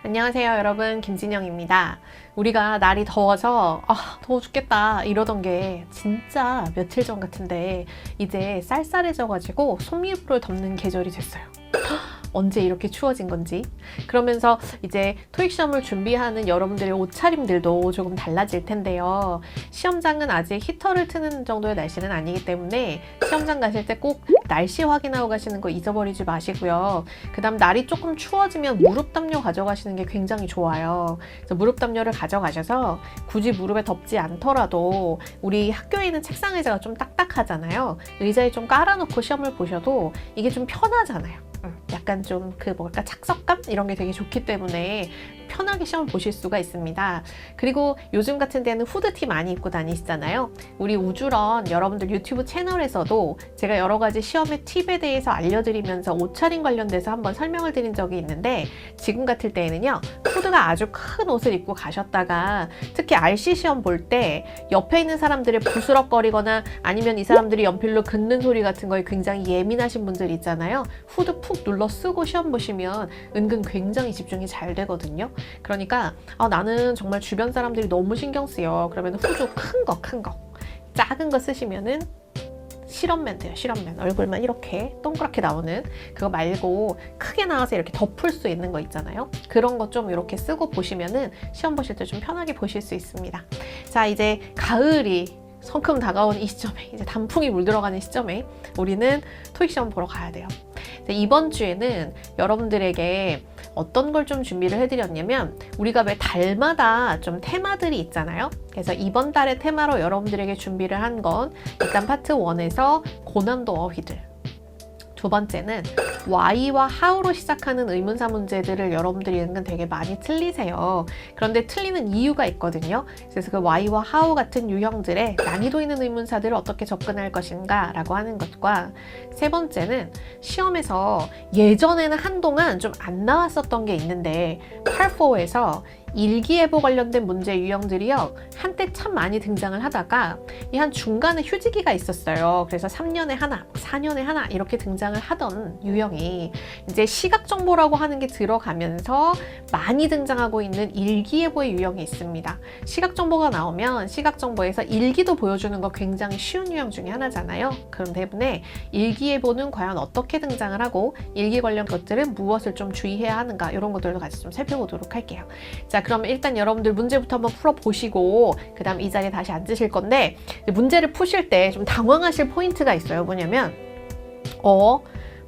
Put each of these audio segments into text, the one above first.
안녕하세요 여러분, 김진영입니다. 우리가 날이 더워서 더워 죽겠다 이러던 게 진짜 며칠 전 같은데 이제 쌀쌀해져 가지고 속리부를 덮는 계절이 됐어요. 언제 이렇게 추워진 건지. 그러면서 이제 토익 시험을 준비하는 여러분들의 옷차림들도 조금 달라질 텐데요. 시험장은 아직 히터를 트는 정도의 날씨는 아니기 때문에 시험장 가실 때 꼭 날씨 확인하고 가시는 거 잊어버리지 마시고요. 그 다음 날이 조금 추워지면 무릎 담요 가져가시는 게 굉장히 좋아요. 그래서 무릎 담요를 가져가셔서 굳이 무릎에 덮지 않더라도 우리 학교에 있는 책상 의자가 좀 딱딱하잖아요. 의자에 좀 깔아놓고 시험을 보셔도 이게 좀 편하잖아요. 약간 좀 착석감? 이런 게 되게 좋기 때문에 편하게 시험 보실 수가 있습니다. 그리고 요즘 같은 데는 후드티 많이 입고 다니시잖아요. 우리 우주런 여러분들 유튜브 채널에서도 제가 여러 가지 시험의 팁에 대해서 알려드리면서 옷차림 관련돼서 한번 설명을 드린 적이 있는데, 지금 같을 때에는요, 후드가 아주 큰 옷을 입고 가셨다가 특히 RC 시험 볼 때 옆에 있는 사람들의 부스럭거리거나 아니면 이 사람들이 연필로 긋는 소리 같은 거에 굉장히 예민하신 분들 있잖아요. 후드 푹 눌러 쓰고 시험 보시면 은근 굉장히 집중이 잘 되거든요. 그러니까 나는 정말 주변 사람들이 너무 신경 쓰여. 그러면 후드 큰 거. 작은 거 쓰시면은 실험면 돼요. 실험면. 얼굴만 이렇게 동그랗게 나오는 그거 말고 크게 나와서 이렇게 덮을 수 있는 거 있잖아요. 그런 거 좀 이렇게 쓰고 보시면은 시험 보실 때 좀 편하게 보실 수 있습니다. 자, 이제 가을이 성큼 다가온 이 시점에, 이제 단풍이 물들어가는 시점에 우리는 토익 시험 보러 가야 돼요. 이번 주에는 여러분들에게 어떤 걸 좀 준비를 해드렸냐면, 우리가 왜 달마다 좀 테마들이 있잖아요. 그래서 이번 달의 테마로 여러분들에게 준비를 한 건 일단 파트 1에서 고난도 어휘들, 두 번째는 why와 how로 시작하는 의문사 문제들을 여러분들이 은근 되게 많이 틀리세요. 그런데 틀리는 이유가 있거든요. 그래서 그 why와 how 같은 유형들의 난이도 있는 의문사들을 어떻게 접근할 것인가 라고 하는 것과, 세 번째는 시험에서 예전에는 한동안 좀 안 나왔었던 게 있는데 Part 4에서 일기예보 관련된 문제 유형들이요, 한때 참 많이 등장을 하다가 이 한 중간에 휴지기가 있었어요. 그래서 3년에 하나, 4년에 하나 이렇게 등장을 하던 유형이 이제 시각정보라고 하는 게 들어가면서 많이 등장하고 있는 일기예보의 유형이 있습니다. 시각정보가 나오면 시각정보에서 일기도 보여주는 거 굉장히 쉬운 유형 중에 하나잖아요. 그런 때문에 일기예보는 과연 어떻게 등장을 하고 일기 관련 것들은 무엇을 좀 주의해야 하는가, 이런 것들도 같이 좀 살펴보도록 할게요. 자, 그러면 일단 여러분들 문제부터 한번 풀어보시고 그 다음 이 자리에 다시 앉으실 건데, 문제를 푸실 때 좀 당황하실 포인트가 있어요. 뭐냐면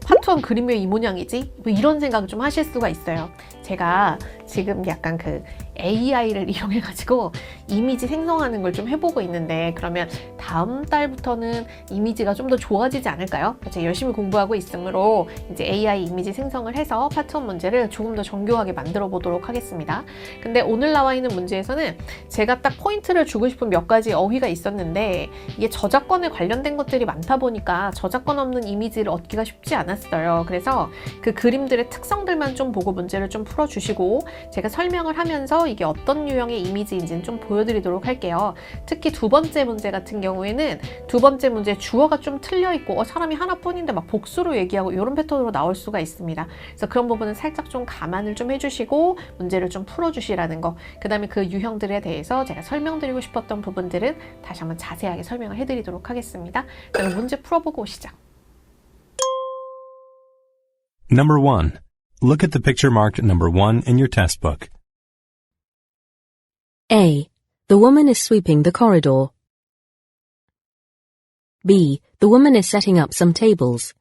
파트 1 그림 왜 이 모양이지? 뭐 이런 생각을 좀 하실 수가 있어요. 제가 지금 약간 그 AI를 이용해가지고 이미지 생성하는 걸 좀 해보고 있는데, 그러면 다음 달부터는 이미지가 좀 더 좋아지지 않을까요? 제가 열심히 공부하고 있으므로 이제 AI 이미지 생성을 해서 파트 1 문제를 조금 더 정교하게 만들어 보도록 하겠습니다. 근데 오늘 나와 있는 문제에서는 제가 딱 포인트를 주고 싶은 몇 가지 어휘가 있었는데, 이게 저작권에 관련된 것들이 많다 보니까 저작권 없는 이미지를 얻기가 쉽지 않았어요. 그래서 그 그림들의 특성들만 좀 보고 문제를 좀 풀어주시고, 제가 설명을 하면서 이게 어떤 유형의 이미지인지는 좀 보여드리도록 할게요. 특히 두 번째 문제 같은 경우에는 두 번째 문제 주어가 좀 틀려있고 사람이 하나뿐인데 막 복수로 얘기하고 이런 패턴으로 나올 수가 있습니다. 그래서 그런 부분은 살짝 좀 감안을 좀 해주시고 문제를 좀 풀어주시라는 거, 그 다음에 그 유형들에 대해서 제가 설명드리고 싶었던 부분들은 다시 한번 자세하게 설명을 해드리도록 하겠습니다. 그럼 문제 풀어보고 오시죠. Number 1. Look at the picture marked number 1 in your test book. A. The woman is sweeping the corridor. B. The woman is setting up some tables.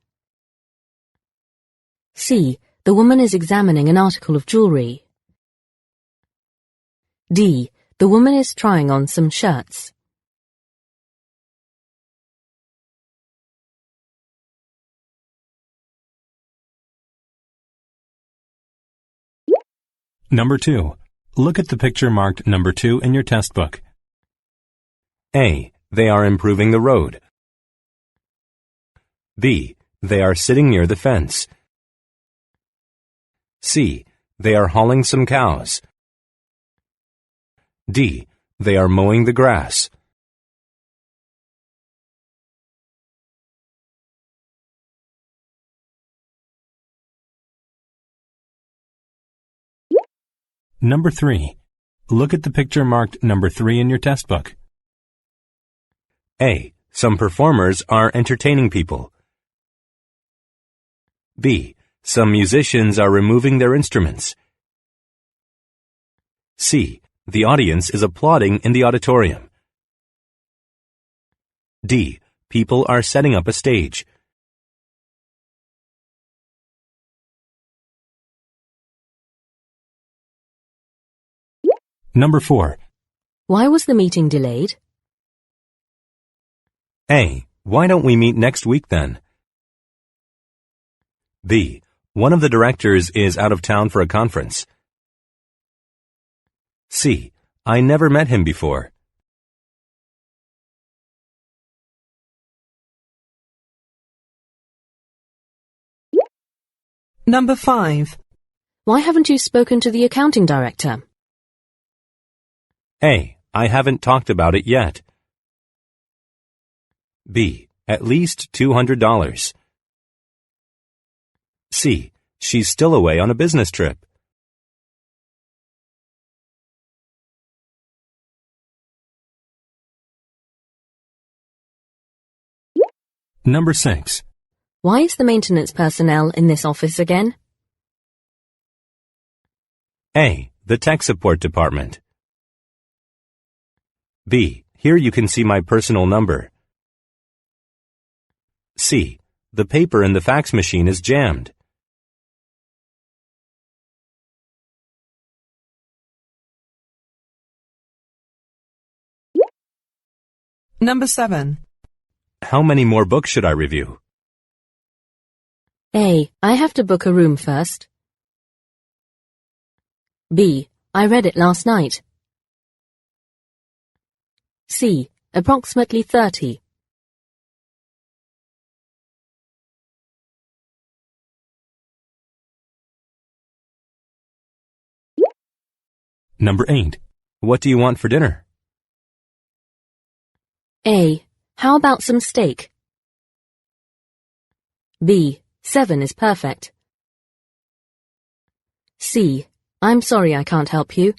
C. The woman is examining an article of jewelry. D. The woman is trying on some shirts. Number 2. Look at the picture marked number 2 in your test book. A. They are improving the road. B. They are sitting near the fence. C. They are hauling some cows. D. They are mowing the grass. Number 3. Look at the picture marked number 3 in your test book. A. Some performers are entertaining people. B. Some musicians are removing their instruments. C. The audience is applauding in the auditorium. D. People are setting up a stage. Number 4. Why was the meeting delayed? A. Why don't we meet next week then? B. One of the directors is out of town for a conference. C. I never met him before. Number 5. Why haven't you spoken to the accounting director? A. I haven't talked about it yet. B. At least $200. C. She's still away on a business trip. Number 6. Why is the maintenance personnel in this office again? A. The tech support department. B. Here you can see my personal number. C. The paper in the fax machine is jammed. Number 7. How many more books should I review? A. I have to book a room first. B. I read it last night. C. Approximately 30. Number 8. What do you want for dinner? A. How about some steak? B. 7 is perfect. C. I'm sorry I can't help you.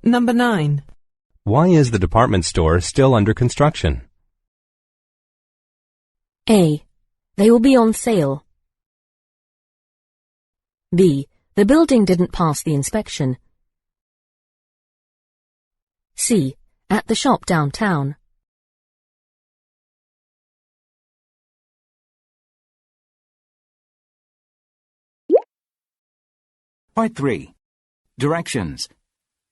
Number 9. Why is the department store still under construction? A. They will be on sale. B. The building didn't pass the inspection. C. At the shop downtown. Part 3. Directions.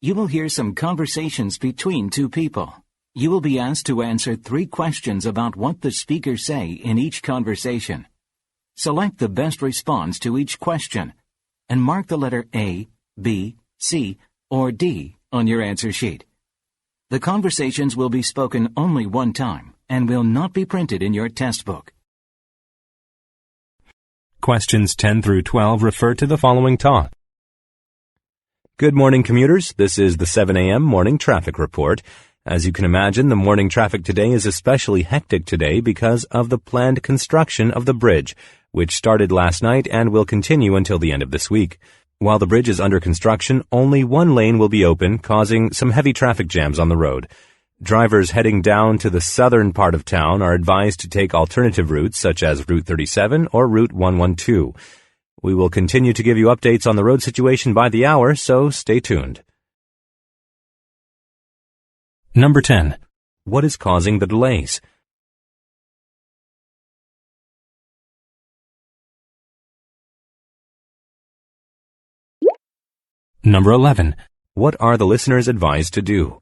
You will hear some conversations between two people. You will be asked to answer 3 questions about what the speakers say in each conversation. Select the best response to each question and mark the letter A, B, C, or D on your answer sheet. The conversations will be spoken only one time and will not be printed in your test book. Questions 10 through 12 refer to the following talk. Good morning, commuters. This is the 7 a.m. morning traffic report. As you can imagine, the morning traffic today is especially hectic today because of the planned construction of the bridge, which started last night and will continue until the end of this week. While the bridge is under construction, only one lane will be open, causing some heavy traffic jams on the road. Drivers heading down to the southern part of town are advised to take alternative routes such as Route 37 or Route 112. We will continue to give you updates on the road situation by the hour, so stay tuned. Number 10. What is causing the delays? Number 11. What are the listeners advised to do?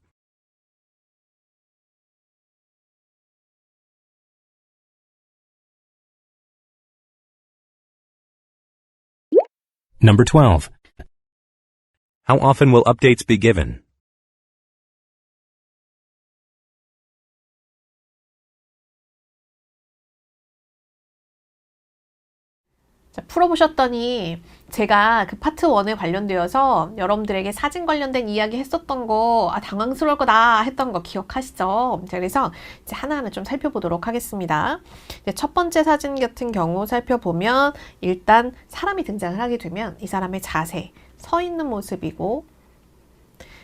Number 12. How often will updates be given? 자, 풀어보셨더니 제가 그 파트 1에 관련되어서 여러분들에게 사진 관련된 이야기 했었던 거 당황스러울 거다 했던 거 기억하시죠? 자, 그래서 이제 하나하나 좀 살펴보도록 하겠습니다. 이제 첫 번째 사진 같은 경우 살펴보면 일단 사람이 등장을 하게 되면 이 사람의 자세, 서 있는 모습이고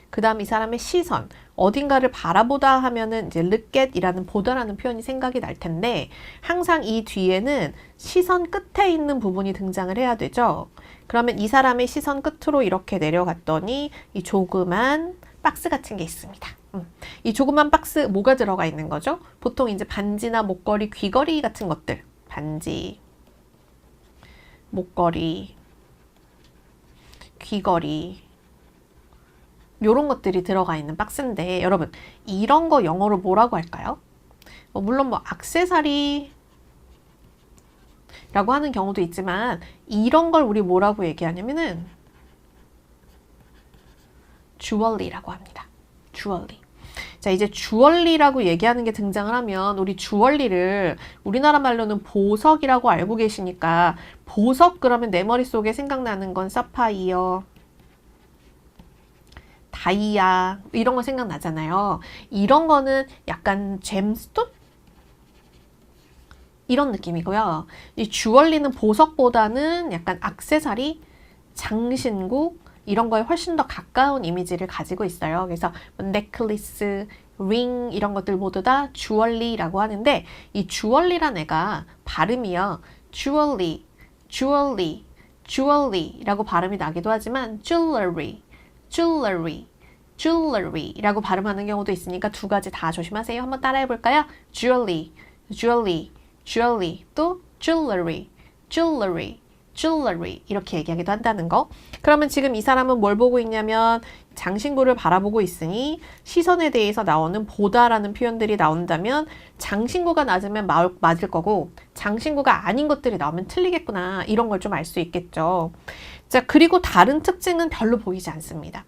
그 다음 이 사람의 시선, 어딘가를 바라보다 하면은 이제 look at 이라는 보다라는 표현이 생각이 날 텐데 항상 이 뒤에는 시선 끝에 있는 부분이 등장을 해야 되죠. 그러면 이 사람의 시선 끝으로 이렇게 내려갔더니 이 조그만 박스 같은 게 있습니다. 이 조그만 박스 뭐가 들어가 있는 거죠? 보통 이제 반지나 목걸이, 귀걸이 같은 것들. 반지, 목걸이, 귀걸이 요런 것들이 들어가 있는 박스인데 여러분 이런 거 영어로 뭐라고 할까요? 물론 뭐 액세서리 라고 하는 경우도 있지만 이런 걸 우리 뭐라고 얘기하냐면은 주얼리라고 합니다. 주얼리. 자, 이제 주얼리라고 얘기하는 게 등장을 하면 우리 주얼리를 우리나라 말로는 보석이라고 알고 계시니까 보석 그러면 내 머릿속에 생각나는 건 사파이어, 다이아 이런 거 생각나잖아요. 이런 거는 약간 잼스톤? 이런 느낌이고요. 이 주얼리는 보석보다는 약간 액세서리, 장신구 이런 거에 훨씬 더 가까운 이미지를 가지고 있어요. 그래서 넥클리스, 링 이런 것들 모두 다 주얼리라고 하는데 이 주얼리란 애가 발음이요. 주얼리, 주얼리, 주얼리라고 발음이 나기도 하지만 jewelry, jewelry, jewelry라고 발음하는 경우도 있으니까 두 가지 다 조심하세요. 한번 따라해 볼까요? jewelry, jewelry, jewelry, 또 jewelry, jewelry, jewelry 이렇게 얘기하기도 한다는 거. 그러면 지금 이 사람은 뭘 보고 있냐면 장신구를 바라보고 있으니 시선에 대해서 나오는 보다라는 표현들이 나온다면 장신구가 낮으면 맞을 거고 장신구가 아닌 것들이 나오면 틀리겠구나 이런 걸 좀 알 수 있겠죠. 자, 그리고 다른 특징은 별로 보이지 않습니다.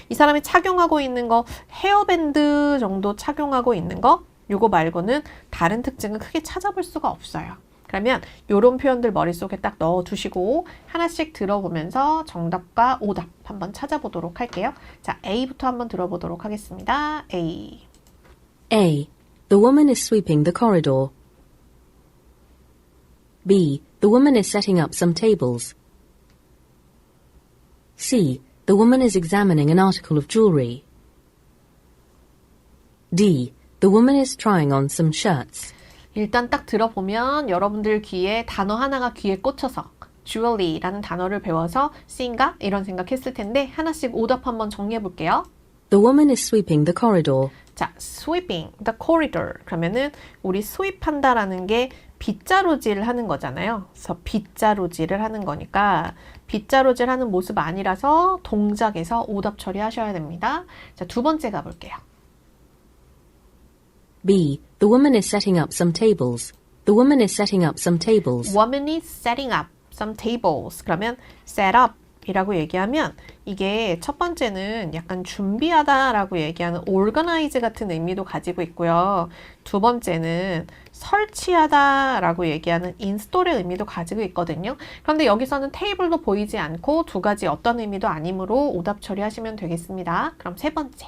이 사람이 착용하고 있는 거 헤어밴드 정도 착용하고 있는 거 요거 말고는 다른 특징은 크게 찾아볼 수가 없어요. 그러면 이런 표현들 머릿속에 딱 넣어두시고 하나씩 들어보면서 정답과 오답 한번 찾아보도록 할게요. 자, A부터 한번 들어보도록 하겠습니다. A. A. The woman is sweeping the corridor. B. The woman is setting up some tables. C. The woman is examining an article of jewelry. D. The woman is trying on some shirts. 일단 딱 들어보면 여러분들 귀에 단어 하나가 귀에 꽂혀서 jewelry라는 단어를 배워서 C인가? 이런 생각했을 텐데 하나씩 오답 한번 정리해 볼게요. The woman is sweeping the corridor. 자, sweeping the corridor. 그러면은 우리 sweep한다라는 게 빗자루질 하는 거잖아요. 그래서 빗자루질을 하는 거니까 빗자루질 하는 모습 아니라서 동작에서 오답 처리하셔야 됩니다. 자, 두 번째 가볼게요. B. The woman is setting up some tables. The woman is setting up some tables. Woman is setting up some tables. 그러면 set up 이라고 얘기하면 이게 첫 번째는 약간 준비하다라고 얘기하는 organize 같은 의미도 가지고 있고요. 두 번째는 설치하다라고 얘기하는 install의 의미도 가지고 있거든요. 그런데 여기서는 테이블도 보이지 않고 두 가지 어떤 의미도 아니므로 오답 처리하시면 되겠습니다. 그럼 세 번째.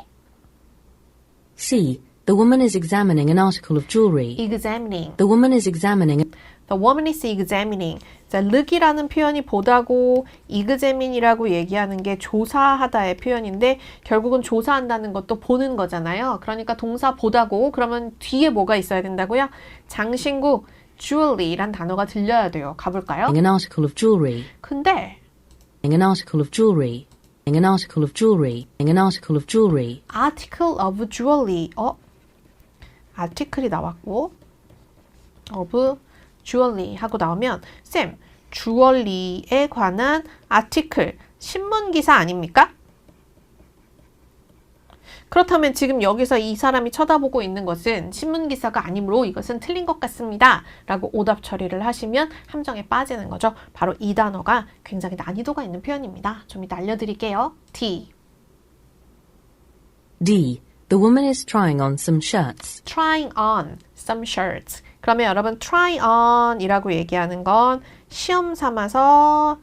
C. The woman is examining an article of jewelry. examining. The woman is examining. The woman is examining. 자, look이라는 표현이 보다고 examine이라고 얘기하는 게 조사하다의 표현인데 결국은 조사한다는 것도 보는 거잖아요. 그러니까 동사 보다고 그러면 뒤에 뭐가 있어야 된다고요? 장신구 jewelry란 단어가 들려야 돼요. 가볼까요? An article of jewelry. 근데 An article of jewelry. An article of jewelry. An article of jewelry. article of jewelry. article이 나왔고 of jewelry 하고 나오면 쌤, 주얼리에 관한 아티클, 신문기사 아닙니까? 그렇다면 지금 여기서 이 사람이 쳐다보고 있는 것은 신문기사가 아니므로 이것은 틀린 것 같습니다. 라고 오답 처리를 하시면 함정에 빠지는 거죠. 바로 이 단어가 굉장히 난이도가 있는 표현입니다. 좀 이따 알려드릴게요. D. D. The woman is trying on some shirts. trying on some shirts. 그러면 여러분 try on 이라고 얘기하는 건 시험 삼아서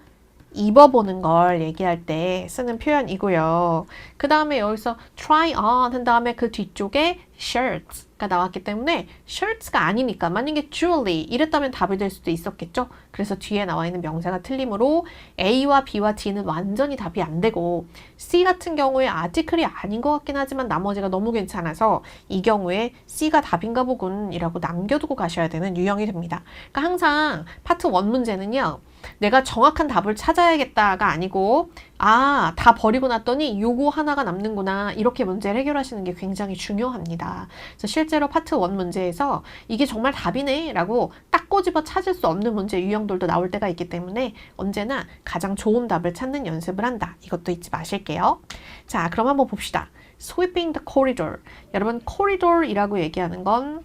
입어보는 걸 얘기할 때 쓰는 표현이고요. 그 다음에 여기서 try on 한 다음에 그 뒤쪽에 shirts가 나왔기 때문에 shirts가 아니니까 만약에 jewelry 이랬다면 답이 될 수도 있었겠죠. 그래서 뒤에 나와 있는 명사가 틀리므로 A와 B와 D는 완전히 답이 안 되고 C 같은 경우에 아티클이 아닌 것 같긴 하지만 나머지가 너무 괜찮아서 이 경우에 C가 답인가 보군 이라고 남겨두고 가셔야 되는 유형이 됩니다. 그러니까 항상 파트 1 문제는요. 내가 정확한 답을 찾아야겠다가 아니고 다 버리고 났더니 요거 하나가 남는구나 이렇게 문제를 해결하시는 게 굉장히 중요합니다. 그래서 실제로 파트 1 문제에서 이게 정말 답이네 라고 딱 꼬집어 찾을 수 없는 문제 유형들도 나올 때가 있기 때문에 언제나 가장 좋은 답을 찾는 연습을 한다. 이것도 잊지 마실게요. 자, 그럼 한번 봅시다. Sweeping the corridor. 여러분 corridor이라고 얘기하는 건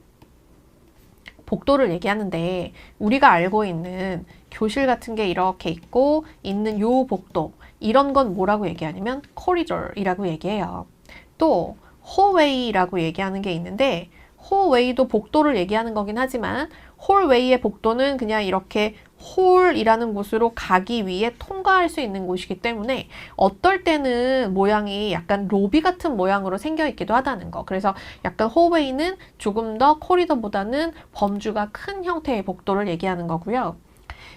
복도를 얘기하는데 우리가 알고 있는 교실 같은 게 이렇게 있고 있는 요 복도 이런 건 뭐라고 얘기하냐면 corridor이라고 얘기해요. 또 hallway라고 얘기하는 게 있는데 hallway도 복도를 얘기하는 거긴 하지만 hallway의 복도는 그냥 이렇게 홀이라는 곳으로 가기 위해 통과할 수 있는 곳이기 때문에 어떨 때는 모양이 약간 로비 같은 모양으로 생겨 있기도 하다는 거. 그래서 약간 홀웨이는 조금 더 코리도보다는 범주가 큰 형태의 복도를 얘기하는 거고요.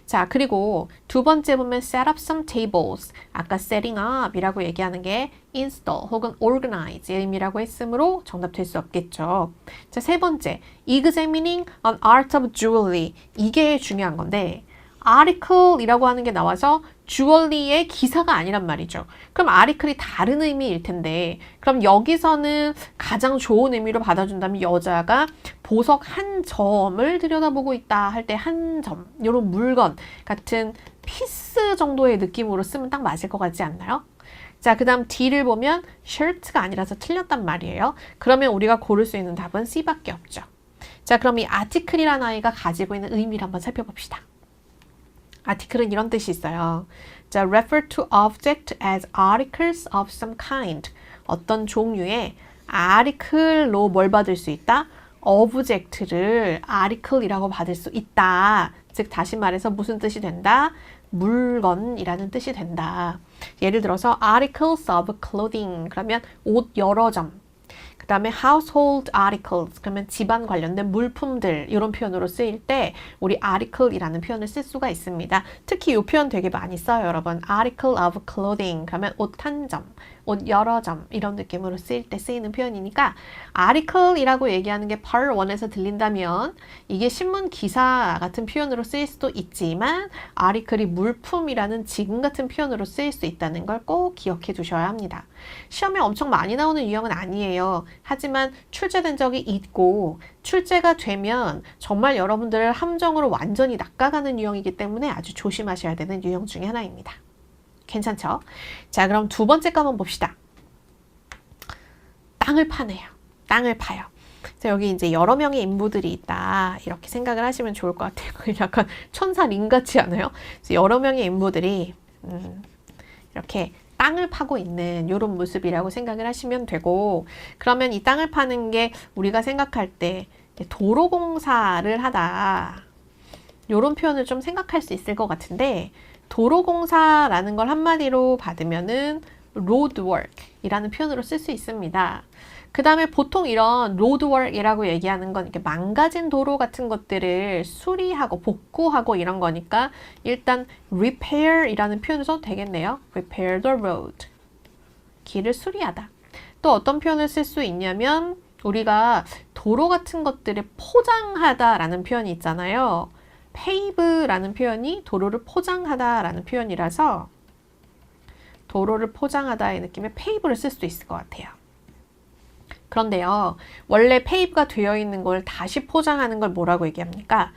자, 그리고 두 번째 보면 set up some tables. 아까 setting up 이라고 얘기하는 게 install 혹은 organize의 의미라고 했으므로 정답 될 수 없겠죠. 자, 세 번째, examining an art of jewelry. 이게 중요한 건데 article이라고 하는 게 나와서 주얼리의 기사가 아니란 말이죠. 그럼 article이 다른 의미일 텐데 그럼 여기서는 가장 좋은 의미로 받아준다면 여자가 보석 한 점을 들여다보고 있다 할 때 한 점, 이런 물건 같은 피스 정도의 느낌으로 쓰면 딱 맞을 것 같지 않나요? 자, 그 다음 D를 보면 shirt가 아니라서 틀렸단 말이에요. 그러면 우리가 고를 수 있는 답은 C밖에 없죠. 자, 그럼 이 article이라는 아이가 가지고 있는 의미를 한번 살펴봅시다. 아티클은 이런 뜻이 있어요. 자, refer to object as articles of some kind. 어떤 종류의 article로 뭘 받을 수 있다? object를 article이라고 받을 수 있다. 즉 다시 말해서 무슨 뜻이 된다? 물건이라는 뜻이 된다. 예를 들어서 articles of clothing 그러면 옷 여러 점. 그 다음에 household articles 그러면 집안 관련된 물품들 이런 표현으로 쓰일 때 우리 article이라는 표현을 쓸 수가 있습니다. 특히 이 표현 되게 많이 써요, 여러분. article of clothing 그러면 옷 한 점, 옷 여러 점 이런 느낌으로 쓰일 때 쓰이는 표현이니까 article이라고 얘기하는 게 part 1에서 들린다면 이게 신문 기사 같은 표현으로 쓰일 수도 있지만 article이 물품이라는 지금 같은 표현으로 쓰일 수 있다는 걸 꼭 기억해 두셔야 합니다. 시험에 엄청 많이 나오는 유형은 아니에요. 하지만 출제된 적이 있고 출제가 되면 정말 여러분들을 함정으로 완전히 낚아가는 유형이기 때문에 아주 조심하셔야 되는 유형 중에 하나입니다. 괜찮죠? 자, 그럼 두 번째 거 한번 봅시다. 땅을 파네요. 땅을 파요. 자, 여기 이제 여러 명의 인부들이 있다. 이렇게 생각을 하시면 좋을 것 같아요. 약간 천사 링 같지 않아요? 그래서 여러 명의 인부들이 이렇게 땅을 파고 있는 이런 모습이라고 생각을 하시면 되고 그러면 이 땅을 파는 게 우리가 생각할 때 도로공사를 하다 이런 표현을 좀 생각할 수 있을 것 같은데 도로공사라는 걸 한마디로 받으면은 roadwork이라는 표현으로 쓸 수 있습니다. 그 다음에 보통 이런 roadwork이라고 얘기하는 건 이렇게 망가진 도로 같은 것들을 수리하고 복구하고 이런 거니까 일단 repair이라는 표현을 써도 되겠네요. repair the road. 길을 수리하다. 또 어떤 표현을 쓸 수 있냐면 우리가 도로 같은 것들을 포장하다라는 표현이 있잖아요. pave라는 표현이 도로를 포장하다라는 표현이라서 도로를 포장하다의 느낌의 pave를 쓸 수도 있을 것 같아요. 그런데요, 원래 pave가 되어 있는 걸 다시 포장하는 걸 뭐라고 얘기합니까?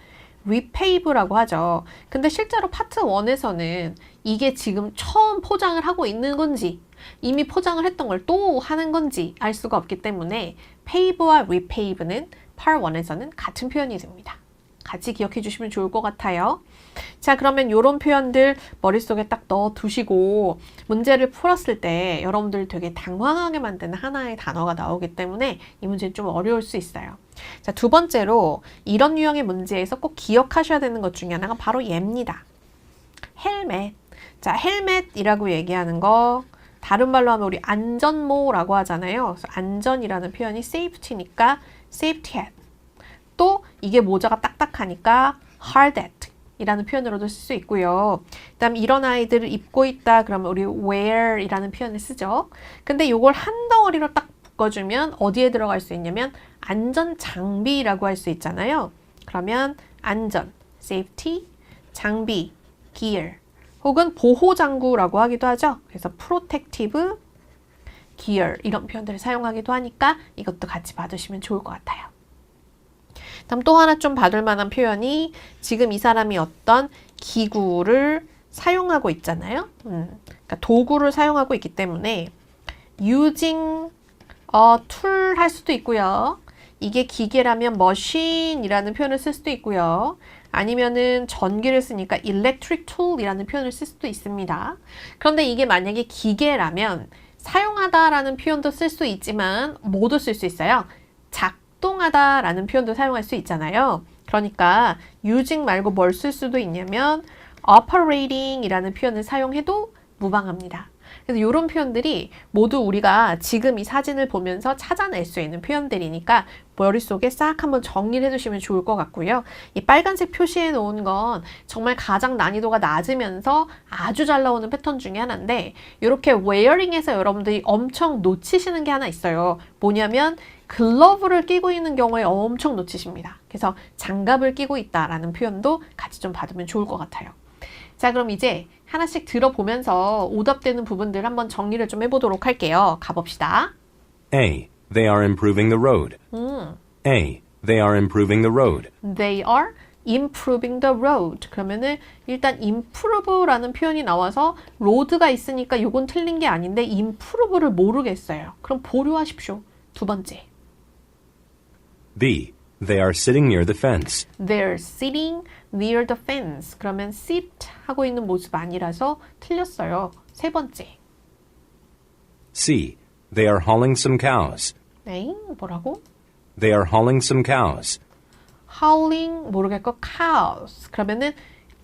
repave라고 하죠. 근데 실제로 파트 1에서는 이게 지금 처음 포장을 하고 있는 건지 이미 포장을 했던 걸 또 하는 건지 알 수가 없기 때문에 pave와 repave는 part 1에서는 같은 표현이 됩니다. 같이 기억해 주시면 좋을 것 같아요. 자, 그러면 이런 표현들 머릿속에 딱 넣어 두시고 문제를 풀었을 때 여러분들 되게 당황하게 만드는 하나의 단어가 나오기 때문에 이 문제는 좀 어려울 수 있어요. 자, 두 번째로 이런 유형의 문제에서 꼭 기억하셔야 되는 것 중에 하나가 바로 얘입니다. 헬멧. 자, 헬멧이라고 얘기하는 거 다른 말로 하면 우리 안전모라고 하잖아요. 그래서 안전이라는 표현이 safety니까 safety hat. 또 이게 모자가 딱딱하니까 hard hat 이라는 표현으로도 쓸 수 있고요. 그 다음 이런 아이들을 입고 있다 그러면 우리 wear 이라는 표현을 쓰죠. 근데 이걸 한 덩어리로 딱 묶어주면 어디에 들어갈 수 있냐면 안전 장비라고 할 수 있잖아요. 그러면 안전, safety, 장비, gear 혹은 보호 장구라고 하기도 하죠. 그래서 protective gear 이런 표현들을 사용하기도 하니까 이것도 같이 봐두시면 좋을 것 같아요. 다음 또 하나 좀 봐둘 만한 표현이 지금 이 사람이 어떤 기구를 사용하고 있잖아요. 그러니까 도구를 사용하고 있기 때문에 using tool 할 수도 있고요. 이게 기계라면 machine이라는 표현을 쓸 수도 있고요. 아니면은 전기를 쓰니까 electric tool이라는 표현을 쓸 수도 있습니다. 그런데 이게 만약에 기계라면 사용하다라는 표현도 쓸 수 있지만 뭐도 쓸 수 있어요? 작동하다라는 표현도 사용할 수 있잖아요. 그러니까 using 말고 뭘 쓸 수도 있냐면 operating이라는 표현을 사용해도 무방합니다. 그래서 이런 표현들이 모두 우리가 지금 이 사진을 보면서 찾아낼 수 있는 표현들이니까 머릿속에 싹 한번 정리를 해주시면 좋을 것 같고요. 이 빨간색 표시해 놓은 건 정말 가장 난이도가 낮으면서 아주 잘 나오는 패턴 중에 하나인데 이렇게 wearing에서 여러분들이 엄청 놓치시는 게 하나 있어요. 뭐냐면 글러브를 끼고 있는 경우에 엄청 놓치십니다. 그래서 장갑을 끼고 있다라는 표현도 같이 좀 받으면 좋을 것 같아요. 자, 그럼 이제 하나씩 들어보면서 오답되는 부분들 한번 정리를 좀 해보도록 할게요. 가봅시다. A. They are improving the road. A. They are improving the road. They are improving the road. 그러면은 일단 improve라는 표현이 나와서 road가 있으니까 이건 틀린 게 아닌데 improve를 모르겠어요. 그럼 보류하십시오. 두 번째. B. They are sitting near the fence. They're sitting near the fence. 그러면 sit 하고 있는 모습 아니라서 틀렸어요. 세 번째. C. They are hauling some cows. 네, 뭐라고? They are hauling some cows. hauling 모르겠고 cows. 그러면은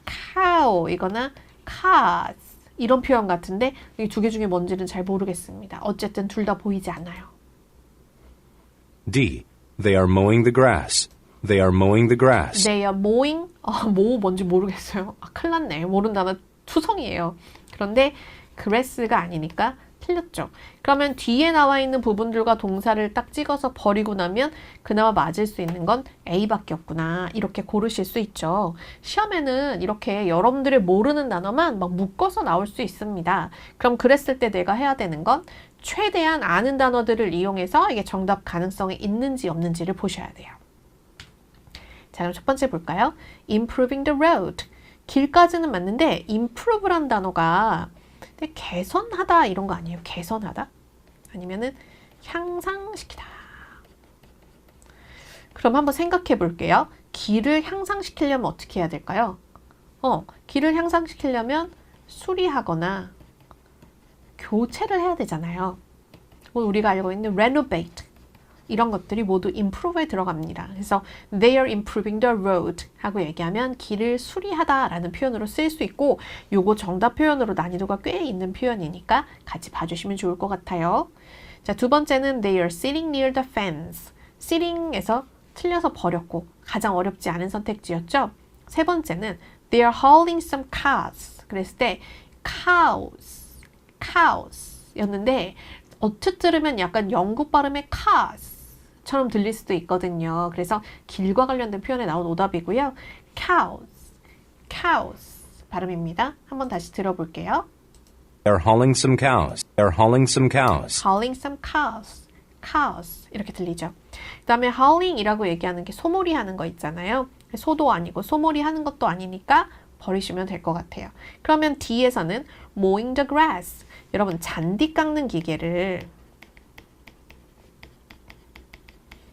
cow 이거나 cars 이런 표현 같은데 이 두 개 중에 뭔지는 잘 모르겠습니다. 어쨌든 둘 다 보이지 않아요. D. They are mowing the grass. They are mowing the grass. They are mowing. 뭐 뭔지 모르겠어요. 큰일 났네. 모른다는 투성이에요. 그런데 grass가 아니니까 틀렸죠. 그러면 뒤에 나와 있는 부분들과 동사를 딱 찍어서 버리고 나면 그나마 맞을 수 있는 건 A밖에 없구나. 이렇게 고르실 수 있죠. 시험에는 이렇게 여러분들이 모르는 단어만 막 묶어서 나올 수 있습니다. 그럼 그랬을 때 내가 해야 되는 건 최대한 아는 단어들을 이용해서 이게 정답 가능성이 있는지 없는지를 보셔야 돼요. 자, 그럼 첫 번째 볼까요? Improving the road. 길까지는 맞는데 improve란 단어가 개선하다 이런 거 아니에요? 개선하다? 아니면은 향상시키다. 그럼 한번 생각해 볼게요. 길을 향상시키려면 어떻게 해야 될까요? 길을 향상시키려면 수리하거나 교체를 해야 되잖아요. 우리가 알고 있는 renovate 이런 것들이 모두 improve에 들어갑니다. 그래서 they are improving the road 하고 얘기하면 길을 수리하다 라는 표현으로 쓰일 수 있고 요거 정답 표현으로 난이도가 꽤 있는 표현이니까 같이 봐주시면 좋을 것 같아요. 자, 두 번째는 they are sitting near the fence. sitting에서 틀려서 버렸고 가장 어렵지 않은 선택지였죠. 세 번째는 they are hauling some cows. 그랬을 때 cows 였는데 어떻게 들으면 약간 영국 발음의 cars 처럼 들릴 수도 있거든요. 그래서 길과 관련된 표현에 나온 오답이고요. cows 발음입니다. 한번 다시 들어볼게요. They're hauling some cows. They're hauling some cows. hauling some cows 이렇게 들리죠. 그 다음에 hauling이라고 얘기하는 게 소몰이 하는 거 있잖아요. 소도 아니고 소몰이 하는 것도 아니니까 버리시면 될 것 같아요. 그러면 D에서는 mowing the grass. 여러분 잔디 깎는 기계를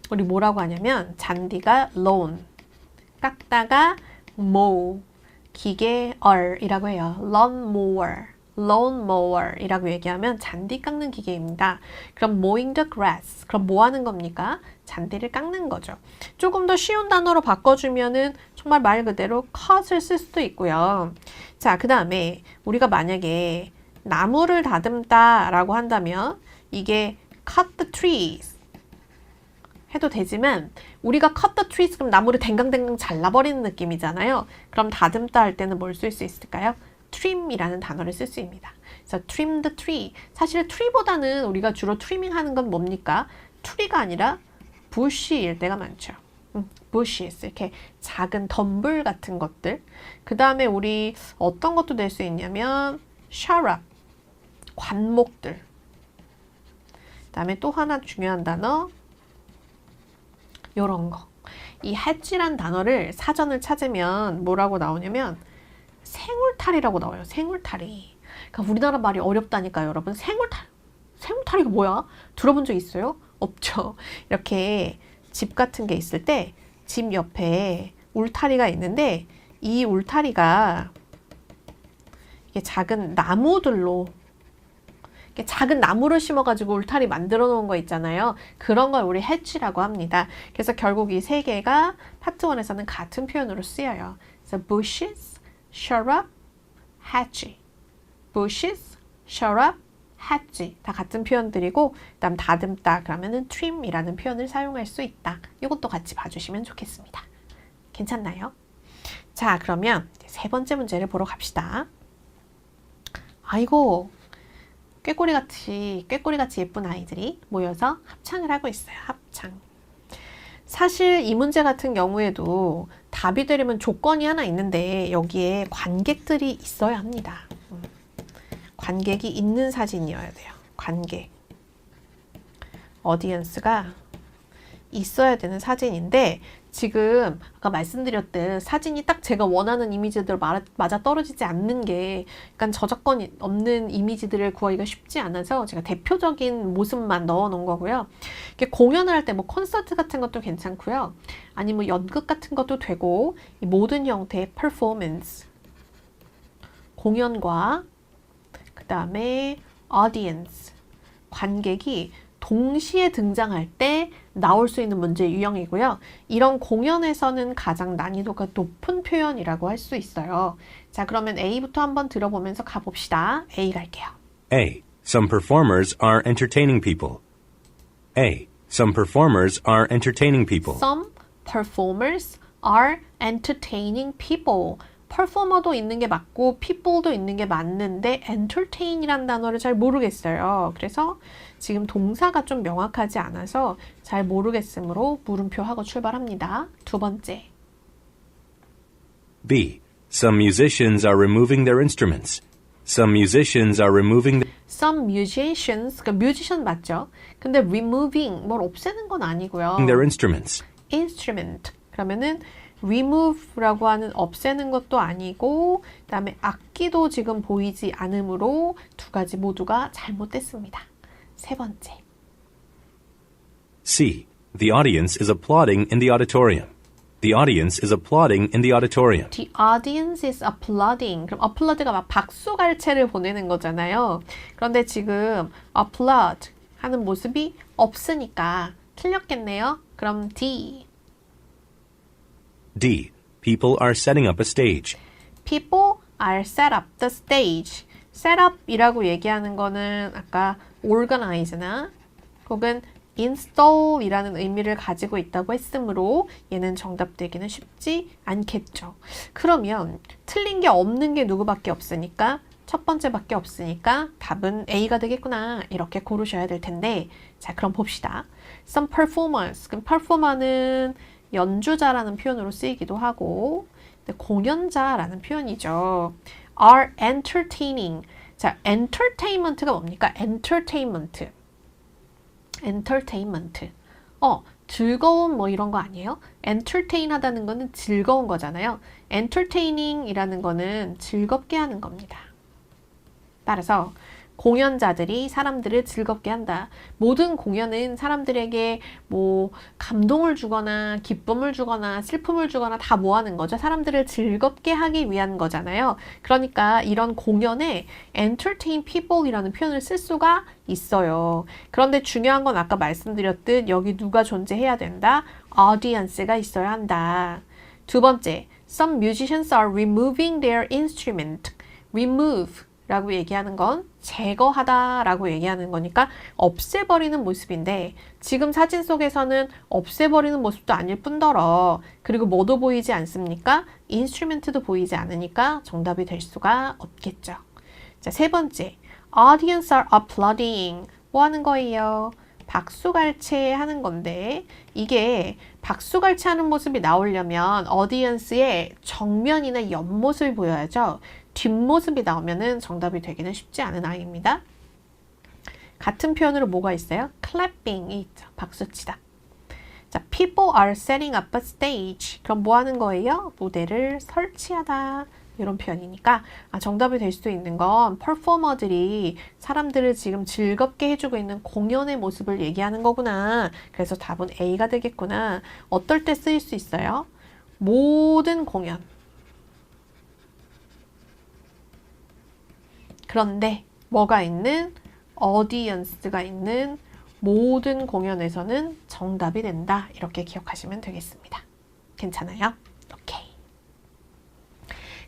우리 뭐라고 하냐면 잔디가 lawn 깎다가 mow, 기계얼이라고 해요. lawnmower이라고 얘기하면 잔디 깎는 기계입니다. 그럼 mowing the grass, 그럼 뭐 하는 겁니까? 잔디를 깎는 거죠. 조금 더 쉬운 단어로 바꿔주면은 정말 말 그대로 cut을 쓸 수도 있고요. 자, 그 다음에 우리가 만약에 나무를 다듬다 라고 한다면 이게 cut the trees 해도 되지만 우리가 cut the trees 그럼 나무를 댕강댕강 잘라버리는 느낌이잖아요. 그럼 다듬다 할 때는 뭘 쓸 수 있을까요? trim이라는 단어를 쓸 수 있습니다. 그래서 trim the tree. 사실 tree보다는 우리가 주로 trimming 하는 건 뭡니까? tree가 아니라 bush일 때가 많죠. bushes, 이렇게 작은 덤불 같은 것들. 그 다음에 우리 어떤 것도 낼 수 있냐면 shrub, 관목들. 그 다음에 또 하나 중요한 단어 요런 거. 이 hedge란 단어를 사전을 찾으면 뭐라고 나오냐면 생울타리라고 나와요. 생울타리. 그러니까 우리나라 말이 어렵다니까요, 여러분. 생울타리가 뭐야? 들어본 적 있어요? 없죠. 이렇게 집 같은 게 있을 때 집 옆에 울타리가 있는데 이 울타리가 이게 작은 나무들로 이렇게 작은 나무를 심어가지고 울타리 만들어 놓은 거 있잖아요. 그런 걸 우리 hedge라고 합니다. 그래서 결국 이 세 개가 파트 1에서는 같은 표현으로 쓰여요. 그래서 bushes, shrub, hedge. bushes, shrub, hedge. 다 같은 표현들이고 그다음 다듬다 그러면은 trim이라는 표현을 사용할 수 있다. 이것도 같이 봐주시면 좋겠습니다. 괜찮나요? 자, 그러면 세 번째 문제를 보러 갑시다. 아이고, 꾀꼬리같이 예쁜 아이들이 모여서 합창을 하고 있어요. 합창. 사실 이 문제 같은 경우에도 답이 되려면 조건이 하나 있는데 여기에 관객들이 있어야 합니다. 관객이 있는 사진이어야 돼요. 관객. 어디언스가 있어야 되는 사진인데 지금 아까 말씀드렸듯 사진이 딱 제가 원하는 이미지들 맞아 떨어지지 않는 게 약간 저작권이 없는 이미지들을 구하기가 쉽지 않아서 제가 대표적인 모습만 넣어 놓은 거고요. 이렇게 공연을 할 때 뭐 콘서트 같은 것도 괜찮고요. 아니면 연극 같은 것도 되고 이 모든 형태의 퍼포먼스 공연과 그 다음에 audience 관객이 동시에 등장할 때 나올 수 있는 문제 유형이고요. 이런 공연에서는 가장 난이도가 높은 표현이라고 할 수 있어요. 자, 그러면 A부터 한번 들어보면서 가봅시다. A 갈게요. A. Some performers are entertaining people. A. Some performers are entertaining people. Some performers are entertaining people. 퍼포머도 있는 게 맞고 people도 있는 게 맞는데 entertain이란 단어를 잘 모르겠어요. 그래서 지금 동사가 좀 명확하지 않아서 잘 모르겠으므로 물음표하고 출발합니다. 두 번째. B. Some musicians are removing their instruments. Some musicians are removing Some musicians, 그러니까 뮤지션 맞죠? 근데 removing, 뭘 없애는 건 아니고요. their instruments. instrument, 그러면은 remove라고 하는 없애는 것도 아니고 그다음에 악기도 지금 보이지 않으므로 두 가지 모두가 잘못됐습니다. 세 번째. C. The audience is applauding in the auditorium. The audience is applauding in the auditorium. The audience is applauding. 그럼 applaud가 막 박수갈채를 보내는 거잖아요. 그런데 지금 applaud 하는 모습이 없으니까 틀렸겠네요. 그럼 D. D. People are setting up a stage. People are set up the stage. set up이라고 얘기하는 거는 아까 organize나 혹은 install이라는 의미를 가지고 있다고 했으므로 얘는 정답되기는 쉽지 않겠죠. 그러면 틀린 게 없는 게 누구밖에 없으니까 첫 번째밖에 없으니까 답은 A가 되겠구나 이렇게 고르셔야 될 텐데 자 그럼 봅시다. Some performers. 그럼 performer는 연주자라는 표현으로 쓰이기도 하고 공연자라는 표현이죠. are entertaining. 자, entertainment가 뭡니까? entertainment. 즐거운 뭐 이런 거 아니에요? entertain 하다는 거는 즐거운 거잖아요. entertaining이라는 거는 즐겁게 하는 겁니다. 따라서 공연자들이 사람들을 즐겁게 한다. 모든 공연은 사람들에게 뭐 감동을 주거나 기쁨을 주거나 슬픔을 주거나 다 모아는 거죠. 사람들을 즐겁게 하기 위한 거잖아요. 그러니까 이런 공연에 entertain people이라는 표현을 쓸 수가 있어요. 그런데 중요한 건 아까 말씀드렸듯 여기 누가 존재해야 된다? audience가 있어야 한다. 두 번째, some musicians are removing their instrument. remove 라고 얘기하는 건 제거하다 라고 얘기하는 거니까 없애버리는 모습인데 지금 사진 속에서는 없애버리는 모습도 아닐 뿐더러 그리고 뭐도 보이지 않습니까? 인스트루먼트도 보이지 않으니까 정답이 될 수가 없겠죠. 자, 세 번째, audience are applauding. 뭐 하는 거예요? 박수갈채 하는 건데 이게 박수갈채 하는 모습이 나오려면 audience의 정면이나 옆모습이 보여야죠. 뒷모습이 나오면은 정답이 되기는 쉽지 않은 아이입니다. 같은 표현으로 뭐가 있어요? clapping이 있죠. 박수치다. 자, people are setting up a stage. 그럼 뭐 하는 거예요? 무대를 설치하다. 이런 표현이니까 정답이 될 수도 있는 건 퍼포머들이 사람들을 지금 즐겁게 해주고 있는 공연의 모습을 얘기하는 거구나. 그래서 답은 A가 되겠구나. 어떨 때 쓰일 수 있어요? 모든 공연. 그런데 뭐가 있는? audience가 있는 모든 공연에서는 정답이 된다. 이렇게 기억하시면 되겠습니다. 괜찮아요? 오케이.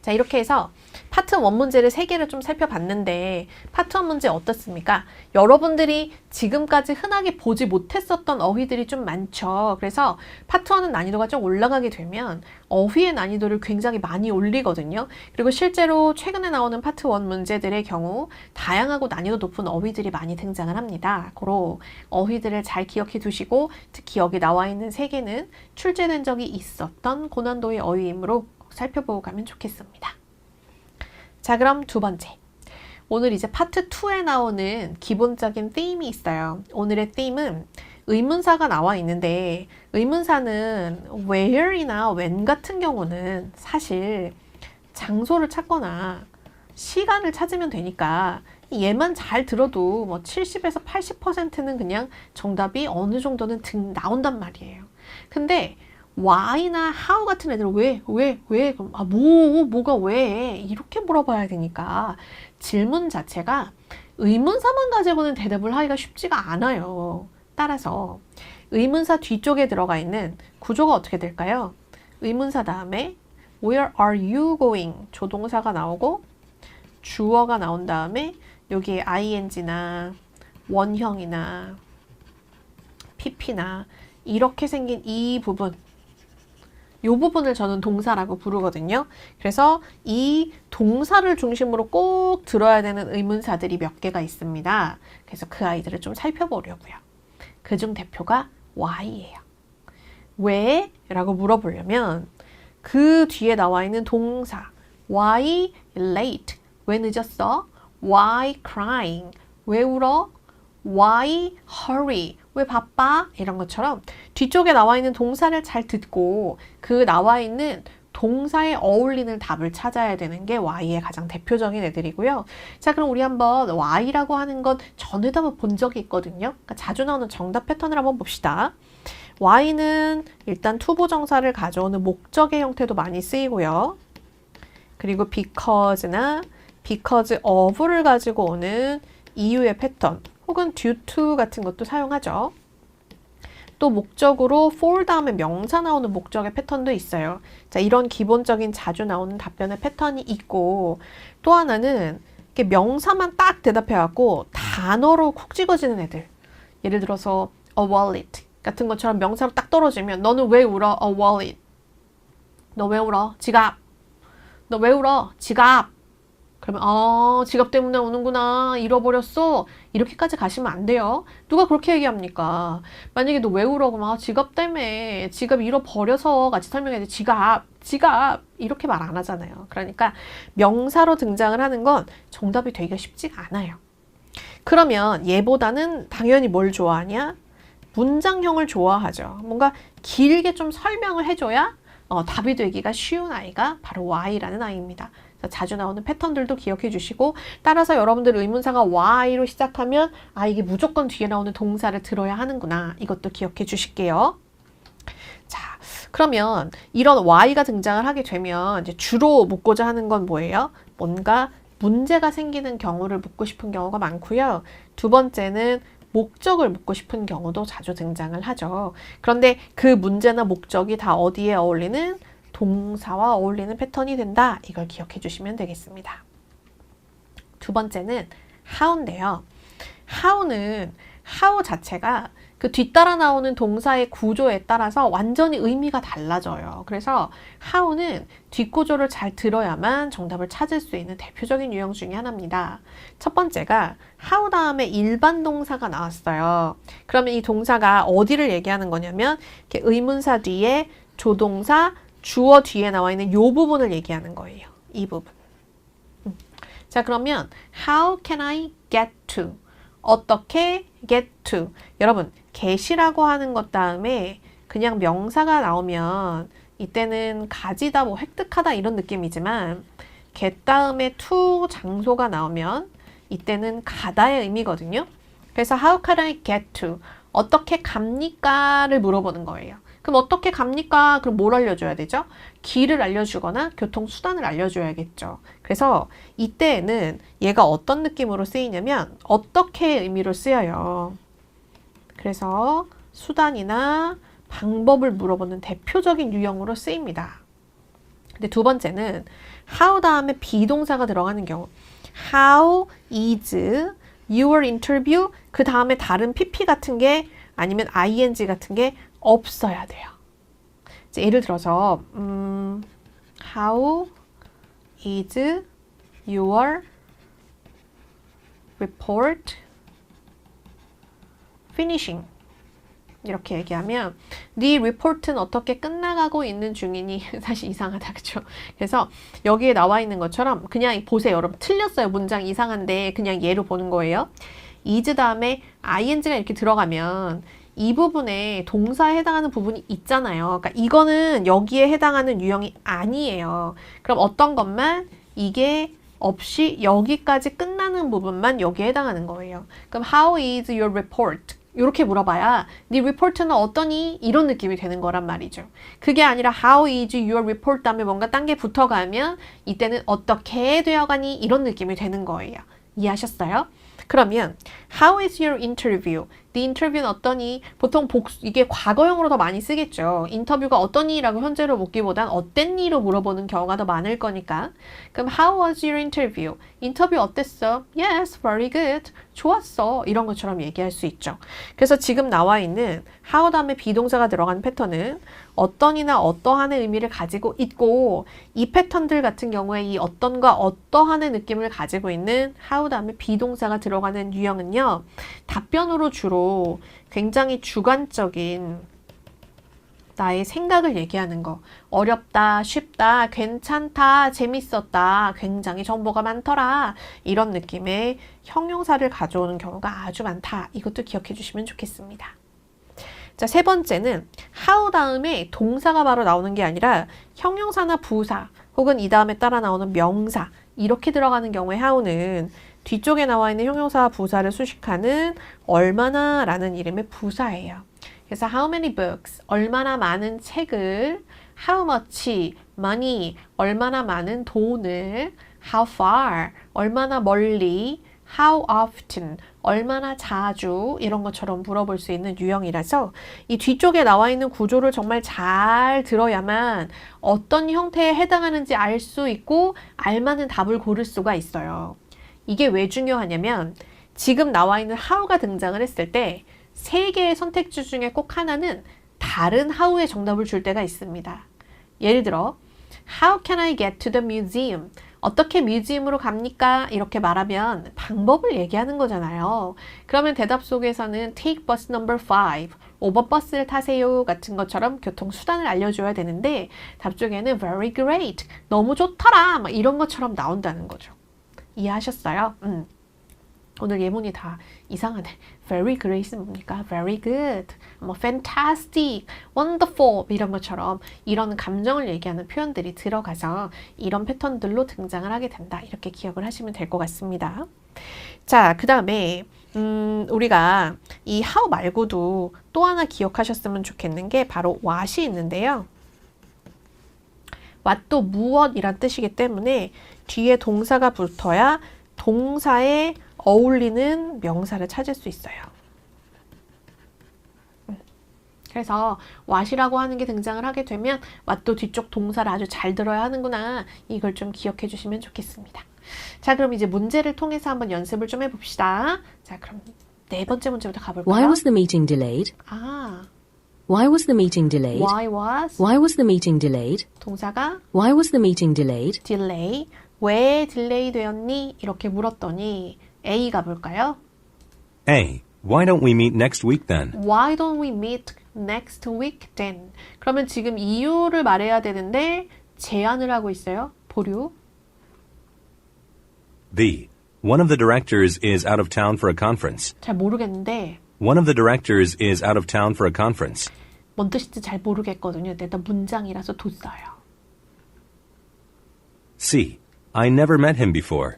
자, 이렇게 해서 파트 1 문제를 3개를 좀 살펴봤는데 파트 1 문제 어떻습니까? 여러분들이 지금까지 흔하게 보지 못했었던 어휘들이 좀 많죠. 그래서 파트 1은 난이도가 좀 올라가게 되면 어휘의 난이도를 굉장히 많이 올리거든요. 그리고 실제로 최근에 나오는 파트 1 문제들의 경우 다양하고 난이도 높은 어휘들이 많이 등장을 합니다. 그런 어휘들을 잘 기억해 두시고 특히 여기 나와 있는 3개는 출제된 적이 있었던 고난도의 어휘이므로 살펴보고 가면 좋겠습니다. 자, 그럼 두 번째. 오늘 이제 파트 2에 나오는 기본적인 theme이 있어요. 오늘의 theme은 의문사가 나와 있는데 의문사는 where이나 when 같은 경우는 사실 장소를 찾거나 시간을 찾으면 되니까 얘만 잘 들어도 뭐 70에서 80%는 그냥 정답이 어느 정도는 나온단 말이에요. 근데 why나 how 같은 애들은 왜? 그럼 뭐가 왜? 이렇게 물어봐야 되니까 질문 자체가 의문사만 가지고는 대답을 하기가 쉽지가 않아요. 따라서 의문사 뒤쪽에 들어가 있는 구조가 어떻게 될까요? 의문사 다음에 where are you going? 조동사가 나오고 주어가 나온 다음에 여기에 ing나 원형이나 pp나 이렇게 생긴 이 부분 이 부분을 저는 동사라고 부르거든요. 그래서 이 동사를 중심으로 꼭 들어야 되는 의문사들이 몇 개가 있습니다. 그래서 그 아이들을 좀 살펴보려고요. 그중 대표가 why예요. 왜? 라고 물어보려면 그 뒤에 나와 있는 동사 why late? 왜 늦었어? why crying? 왜 울어? why hurry? 왜 바빠? 이런 것처럼 뒤쪽에 나와 있는 동사를 잘 듣고 그 나와 있는 동사에 어울리는 답을 찾아야 되는 게 Y의 가장 대표적인 애들이고요. 자, 그럼 우리 한번 Y라고 하는 건 전에도 한번 본 적이 있거든요. 그러니까 자주 나오는 정답 패턴을 한번 봅시다. Y는 일단 투부정사를 가져오는 목적의 형태도 많이 쓰이고요. 그리고 because나 because of를 가지고 오는 이유의 패턴 혹은 due to 같은 것도 사용하죠. 또 목적으로 for 다음에 명사 나오는 목적의 패턴도 있어요. 자, 이런 기본적인 자주 나오는 답변의 패턴이 있고 또 하나는 이렇게 명사만 딱 대답해갖고 단어로 콕 찍어지는 애들. 예를 들어서 a wallet 같은 것처럼 명사로 딱 떨어지면 너는 왜 울어? a wallet. 너 왜 울어? 지갑. 너 왜 울어? 지갑. 그러면 지갑 때문에 우는구나. 잃어버렸어. 이렇게까지 가시면 안 돼요. 누가 그렇게 얘기합니까? 만약에 너 왜 울어? 그러면 지갑 때문에 지갑 잃어버려서 같이 설명해야 돼. 지갑 이렇게 말 안 하잖아요. 그러니까 명사로 등장을 하는 건 정답이 되기가 쉽지가 않아요. 그러면 얘보다는 당연히 뭘 좋아하냐? 문장형을 좋아하죠. 뭔가 길게 좀 설명을 해줘야 답이 되기가 쉬운 아이가 바로 Y라는 아이입니다. 자주 나오는 패턴들도 기억해 주시고 따라서 여러분들 의문사가 why로 시작하면 아 이게 무조건 뒤에 나오는 동사를 들어야 하는구나. 이것도 기억해 주실게요. 자, 그러면 이런 why가 등장을 하게 되면 이제 주로 묻고자 하는 건 뭐예요? 뭔가 문제가 생기는 경우를 묻고 싶은 경우가 많고요. 두 번째는 목적을 묻고 싶은 경우도 자주 등장을 하죠. 그런데 그 문제나 목적이 다 어디에 어울리는 동사와 어울리는 패턴이 된다. 이걸 기억해 주시면 되겠습니다. 두 번째는 how인데요. how 자체가 그 뒤따라 나오는 동사의 구조에 따라서 완전히 의미가 달라져요. 그래서 how는 뒷구조를 잘 들어야만 정답을 찾을 수 있는 대표적인 유형 중에 하나입니다. 첫 번째가 how 다음에 일반 동사가 나왔어요. 그러면 이 동사가 어디를 얘기하는 거냐면 이렇게 의문사 뒤에 조동사, 주어 뒤에 나와 있는 이 부분을 얘기하는 거예요. 이 부분. 자, 그러면 how can I get to? 어떻게 get to? 여러분, get이라고 하는 것 다음에 그냥 명사가 나오면 이때는 가지다, 뭐 획득하다 이런 느낌이지만 get 다음에 to 장소가 나오면 이때는 가다의 의미거든요. 그래서 how can I get to? 어떻게 갑니까?를 물어보는 거예요. 그럼 어떻게 갑니까? 그럼 뭘 알려줘야 되죠? 길을 알려주거나 교통수단을 알려줘야겠죠. 그래서 이때에는 얘가 어떤 느낌으로 쓰이냐면 어떻게 의미로 쓰여요. 그래서 수단이나 방법을 물어보는 대표적인 유형으로 쓰입니다. 근데 두 번째는 how 다음에 비동사가 들어가는 경우 how is your interview 그 다음에 다른 pp 같은 게 아니면 ing 같은 게 없어야 돼요. 이제 예를 들어서 how is your report finishing? 이렇게 얘기하면 네 리포트는 어떻게 끝나가고 있는 중이니? 사실 이상하다, 그쵸? 그래서 여기에 나와 있는 것처럼 그냥 보세요. 여러분 틀렸어요. 문장 이상한데 그냥 예로 보는 거예요. is 다음에 ing가 이렇게 들어가면 이 부분에 동사에 해당하는 부분이 있잖아요. 그러니까 이거는 여기에 해당하는 유형이 아니에요. 그럼 어떤 것만 이게 없이 여기까지 끝나는 부분만 여기에 해당하는 거예요. 그럼 how is your report? 이렇게 물어봐야 네 리포트는 어떠니? 이런 느낌이 되는 거란 말이죠. 그게 아니라 how is your report 다음에 뭔가 딴 게 붙어가면 이때는 어떻게 되어가니? 이런 느낌이 되는 거예요. 이해하셨어요? 그러면 how is your interview? 네 인터뷰는 어떠니? 보통 이게 과거형으로 더 많이 쓰겠죠. 인터뷰가 어떠니? 라고 현재로 묻기보단 어땠니?로 물어보는 경우가 더 많을 거니까. 그럼 how was your interview? 인터뷰 어땠어? Yes, very good. 좋았어. 이런 것처럼 얘기할 수 있죠. 그래서 지금 나와 있는 how 다음에 비동사가 들어간 패턴은 어떤이나 어떠한의 의미를 가지고 있고 이 패턴들 같은 경우에 이 어떤과 어떠한의 느낌을 가지고 있는 how 다음에 비동사가 들어가는 유형은요. 답변으로 주로 굉장히 주관적인 나의 생각을 얘기하는 거. 어렵다, 쉽다, 괜찮다, 재밌었다, 굉장히 정보가 많더라. 이런 느낌의 형용사를 가져오는 경우가 아주 많다. 이것도 기억해 주시면 좋겠습니다. 자, 세 번째는 how 다음에 동사가 바로 나오는 게 아니라 형용사나 부사 혹은 이 다음에 따라 나오는 명사 이렇게 들어가는 경우에 how는 뒤쪽에 나와 있는 형용사와 부사를 수식하는 얼마나 라는 이름의 부사예요. 그래서 how many books, 얼마나 많은 책을, how much, money, 얼마나 많은 돈을, how far, 얼마나 멀리, how often, 얼마나 자주 이런 것처럼 물어볼 수 있는 유형이라서 이 뒤쪽에 나와 있는 구조를 정말 잘 들어야만 어떤 형태에 해당하는지 알 수 있고 알맞은 답을 고를 수가 있어요. 이게 왜 중요하냐면 지금 나와 있는 how가 등장을 했을 때 세 개의 선택지 중에 꼭 하나는 다른 how의 정답을 줄 때가 있습니다. 예를 들어 How can I get to the museum? 어떻게 뮤지엄으로 갑니까? 이렇게 말하면 방법을 얘기하는 거잖아요. 그러면 대답 속에서는 take bus number 5, 5번 버스를 타세요 같은 것처럼 교통수단을 알려줘야 되는데 답 쪽에는 very great, 너무 좋더라 막 이런 것처럼 나온다는 거죠. 이해하셨어요? 오늘 예문이 다 이상하네. Very great은 뭡니까? Very good, 뭐 fantastic, wonderful 이런 것처럼 이런 감정을 얘기하는 표현들이 들어가서 이런 패턴들로 등장을 하게 된다. 이렇게 기억을 하시면 될 것 같습니다. 자, 그 다음에 우리가 이 how 말고도 또 하나 기억하셨으면 좋겠는 게 바로 what이 있는데요. what도 무엇이란 뜻이기 때문에 뒤에 동사가 붙어야 동사에 어울리는 명사를 찾을 수 있어요. 그래서 what이라고 하는 게 등장을 하게 되면 what도 뒤쪽 동사를 아주 잘 들어야 하는구나. 이걸 좀 기억해 주시면 좋겠습니다. 자, 그럼 이제 문제를 통해서 한번 연습을 좀 해봅시다. 자, 그럼 네 번째 문제부터 가볼까요? Why was the meeting delayed? Why was the meeting delayed? Why was Why was the meeting delayed? 동사가 Why was the meeting delayed? delay. 왜 딜레이 되었니? 이렇게 물었더니 A가 볼까요? A. Why don't we meet next week then? Why don't we meet next week then? 그러면 지금 이유를 말해야 되는데 제안을 하고 있어요. 보류. B. One of the directors is out of town for a conference. 잘 모르겠는데 One of the directors is out of town for a conference. 뭔 뜻인지 잘 모르겠거든요. 일단 문장이라서 뒀어요. C. I never met him before.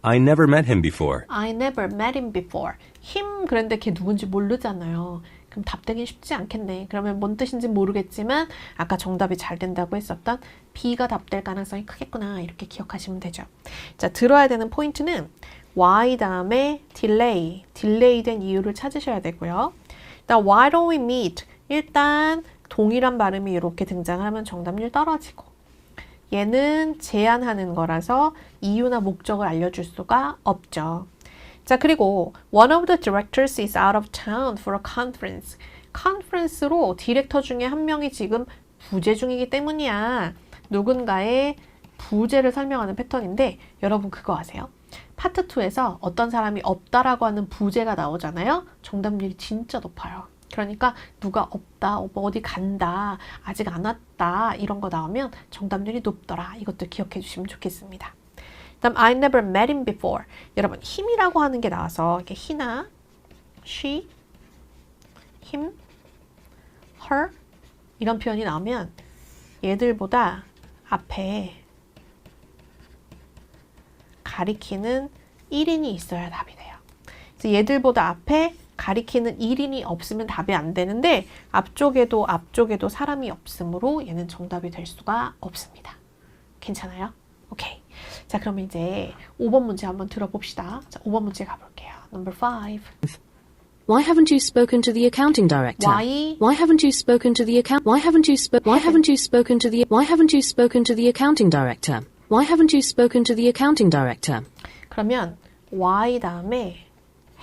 I never met him before. I never met him before. him 그런데 걔 누군지 모르잖아요. 그럼 답되긴 쉽지 않겠네. 그러면 뭔 뜻인지 모르겠지만 아까 정답이 잘 된다고 했었던 B가 답될 가능성이 크겠구나. 이렇게 기억하시면 되죠. 자, 들어야 되는 포인트는 why 다음에 delay, 딜레이된 이유를 찾으셔야 되고요. 일단 why don't we meet? 일단 동일한 발음이 이렇게 등장을 하면 정답률 떨어지고 얘는 제안하는 거라서 이유나 목적을 알려줄 수가 없죠. 자, 그리고 one of the directors is out of town for a conference. 컨퍼런스로 디렉터 중에 한 명이 지금 부재 중이기 때문이야. 누군가의 부재를 설명하는 패턴인데 여러분 그거 아세요? 파트 2에서 어떤 사람이 없다라고 하는 부재가 나오잖아요. 정답률이 진짜 높아요. 그러니까 누가 없다, 어디 간다, 아직 안 왔다 이런 거 나오면 정답률이 높더라. 이것도 기억해 주시면 좋겠습니다. 다음 I never met him before. 여러분 him이라고 하는 게 나와서 이렇게 he나, she, him, her 이런 표현이 나오면 얘들보다 앞에 가리키는 1인이 있어야 답이 돼요. 그래서 얘들보다 앞에 가리키는 1인이 없으면 답이 안 되는데 앞쪽에도 사람이 없으므로 얘는 정답이 될 수가 없습니다. 괜찮아요? 오케이. 자, 그러면 이제 5번 문제 한번 들어봅시다. 자, 5번 문제 가볼게요. Number 5. Why haven't you spoken to the accounting director? Why haven't you spoken to the account? Why haven't you spoken to the accounting director? Why haven't you spoken to the accounting director? 그러면 why 다음에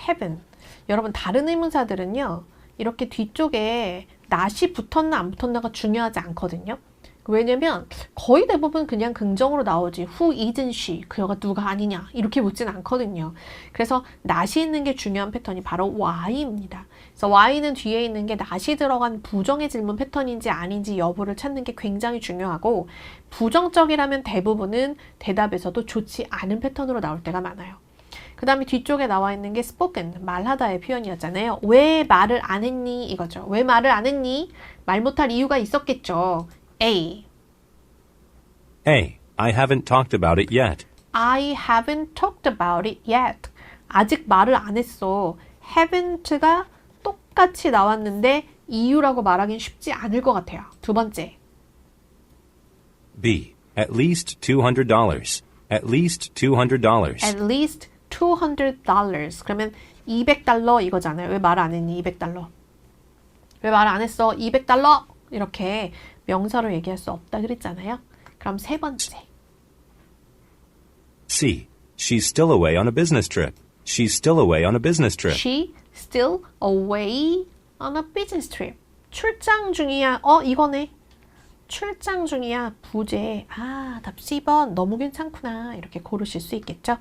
haven't. 여러분 다른 의문사들은요. 이렇게 뒤쪽에 not이 붙었나 안 붙었나가 중요하지 않거든요. 왜냐면 거의 대부분 그냥 긍정으로 나오지 who isn't she? 그녀가 누가 아니냐 이렇게 묻진 않거든요. 그래서 not이 있는 게 중요한 패턴이 바로 why입니다. 그래서 why는 뒤에 있는 게 not이 들어간 부정의 질문 패턴인지 아닌지 여부를 찾는 게 굉장히 중요하고 부정적이라면 대부분은 대답에서도 좋지 않은 패턴으로 나올 때가 많아요. 그 다음에 뒤쪽에 나와 있는 게 spoken, 말하다의 표현이었잖아요. 왜 말을 안 했니? 이거죠. 왜 말을 안 했니? 말 못할 이유가 있었겠죠. A. A. I haven't talked about it yet. I haven't talked about it yet. 아직 말을 안 했어. haven't가 똑같이 나왔는데 이유라고 말하긴 쉽지 않을 것 같아요. 두 번째. B. At least $200. At least $200. At least $200. 그러면 $200 이거잖아요. 왜 말 안 했니? $200. 왜 말 안 했어? $200. 이렇게 명사로 얘기할 수 없다 그랬잖아요. 그럼 세 번째. C. She's still away on a business trip. She's still away on a business trip. She still away on a business trip. 출장 중이야. 이거네. 출장 중이야. 부재. 답 C번 너무 괜찮구나. 이렇게 고르실 수 있겠죠.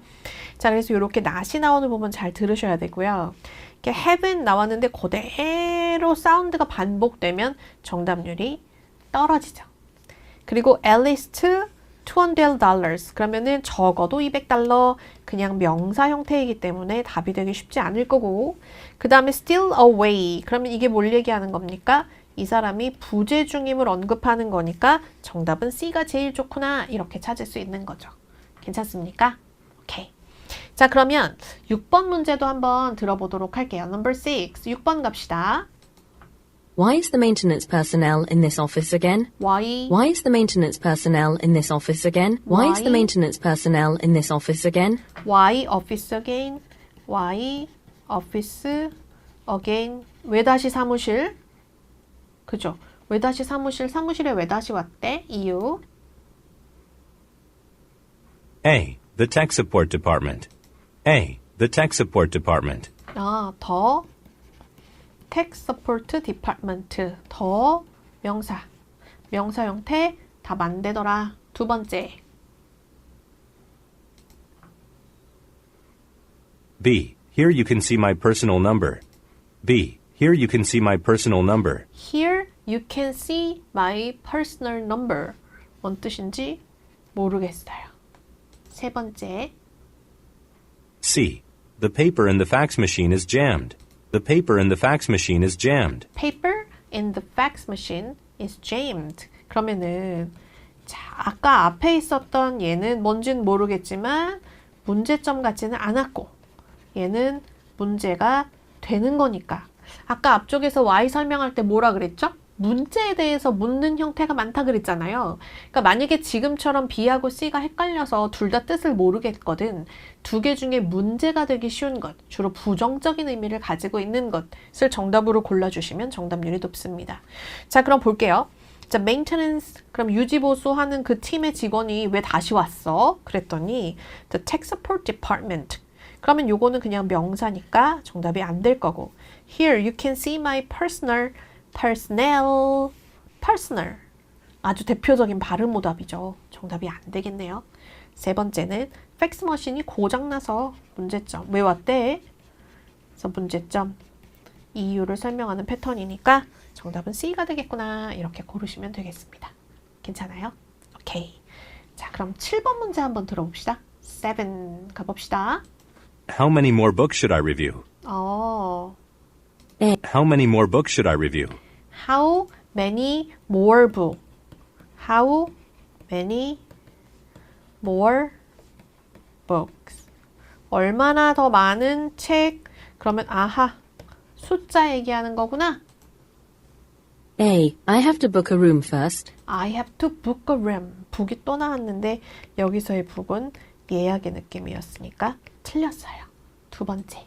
자, 그래서 이렇게 not이 나오는 부분 잘 들으셔야 되고요. 이렇게 haven't 나왔는데 그대로 사운드가 반복되면 정답률이 떨어지죠. 그리고 at least $200. 그러면은 적어도 $200. 그냥 명사 형태이기 때문에 답이 되기 쉽지 않을 거고. 그 다음에 steal away. 그러면 이게 뭘 얘기하는 겁니까? 이 사람이 부재 중임을 언급하는 거니까 정답은 C가 제일 좋구나. 이렇게 찾을 수 있는 거죠. 괜찮습니까? 오케이. 자, 그러면 6번 문제도 한번 들어보도록 할게요. Number 6. 6번 갑시다. Why is the maintenance personnel in this office again? Why? Why is the maintenance personnel in this office again? Why is the Why? maintenance personnel in this office again? Why office again? Why office again? 왜 다시 사무실? 그죠? 왜 다시 사무실? 사무실에 왜 다시 왔대? 이유? A. The tech support department. A. The tech support department. 더 tech support department. 더 명사. 명사 형태 답 안 되더라. 두 번째. B. Here you can see my personal number. B. Here you can see my personal number. Here you can see my personal number. 뭔 뜻인지 모르겠어요. 세 번째. C. The paper in the fax machine is jammed. The paper in the fax machine is jammed. Paper in the fax machine is jammed. 그러면은 자, 아까 앞에 있었던 얘는 뭔진 모르겠지만 문제점 같지는 않았고 얘는 문제가 되는 거니까 아까 앞쪽에서 Y 설명할 때 뭐라 그랬죠? 문제에 대해서 묻는 형태가 많다 그랬잖아요. 그러니까 만약에 지금처럼 B하고 C가 헷갈려서 둘 다 뜻을 모르겠거든. 두 개 중에 문제가 되기 쉬운 것, 주로 부정적인 의미를 가지고 있는 것을 정답으로 골라주시면 정답률이 높습니다. 자, 그럼 볼게요. 자, maintenance, 그럼 유지보수하는 그 팀의 직원이 왜 다시 왔어? 그랬더니 the tech support department. 그러면 요거는 그냥 명사니까 정답이 안 될 거고 here you can see my personnel. 아주 대표적인 발음 오답이죠. 정답이 안 되겠네요. 세 번째는 팩스 머신이 고장나서 문제점. 왜 왔대? 그래서 문제점. 이유를 설명하는 패턴이니까 정답은 C가 되겠구나. 이렇게 고르시면 되겠습니다. 괜찮아요? 오케이. 자, 그럼 7번 문제 한번 들어봅시다. 7 가봅시다. How many more books should I review? How many more books should I review? How many more book? How many more books? 얼마나 더 많은 책? 그러면 아하, 숫자 얘기하는 거구나. A. I have to book a room first. I have to book a room. book이 또 나왔는데 여기서의 book은 예약의 느낌이었으니까 틀렸어요. 두 번째.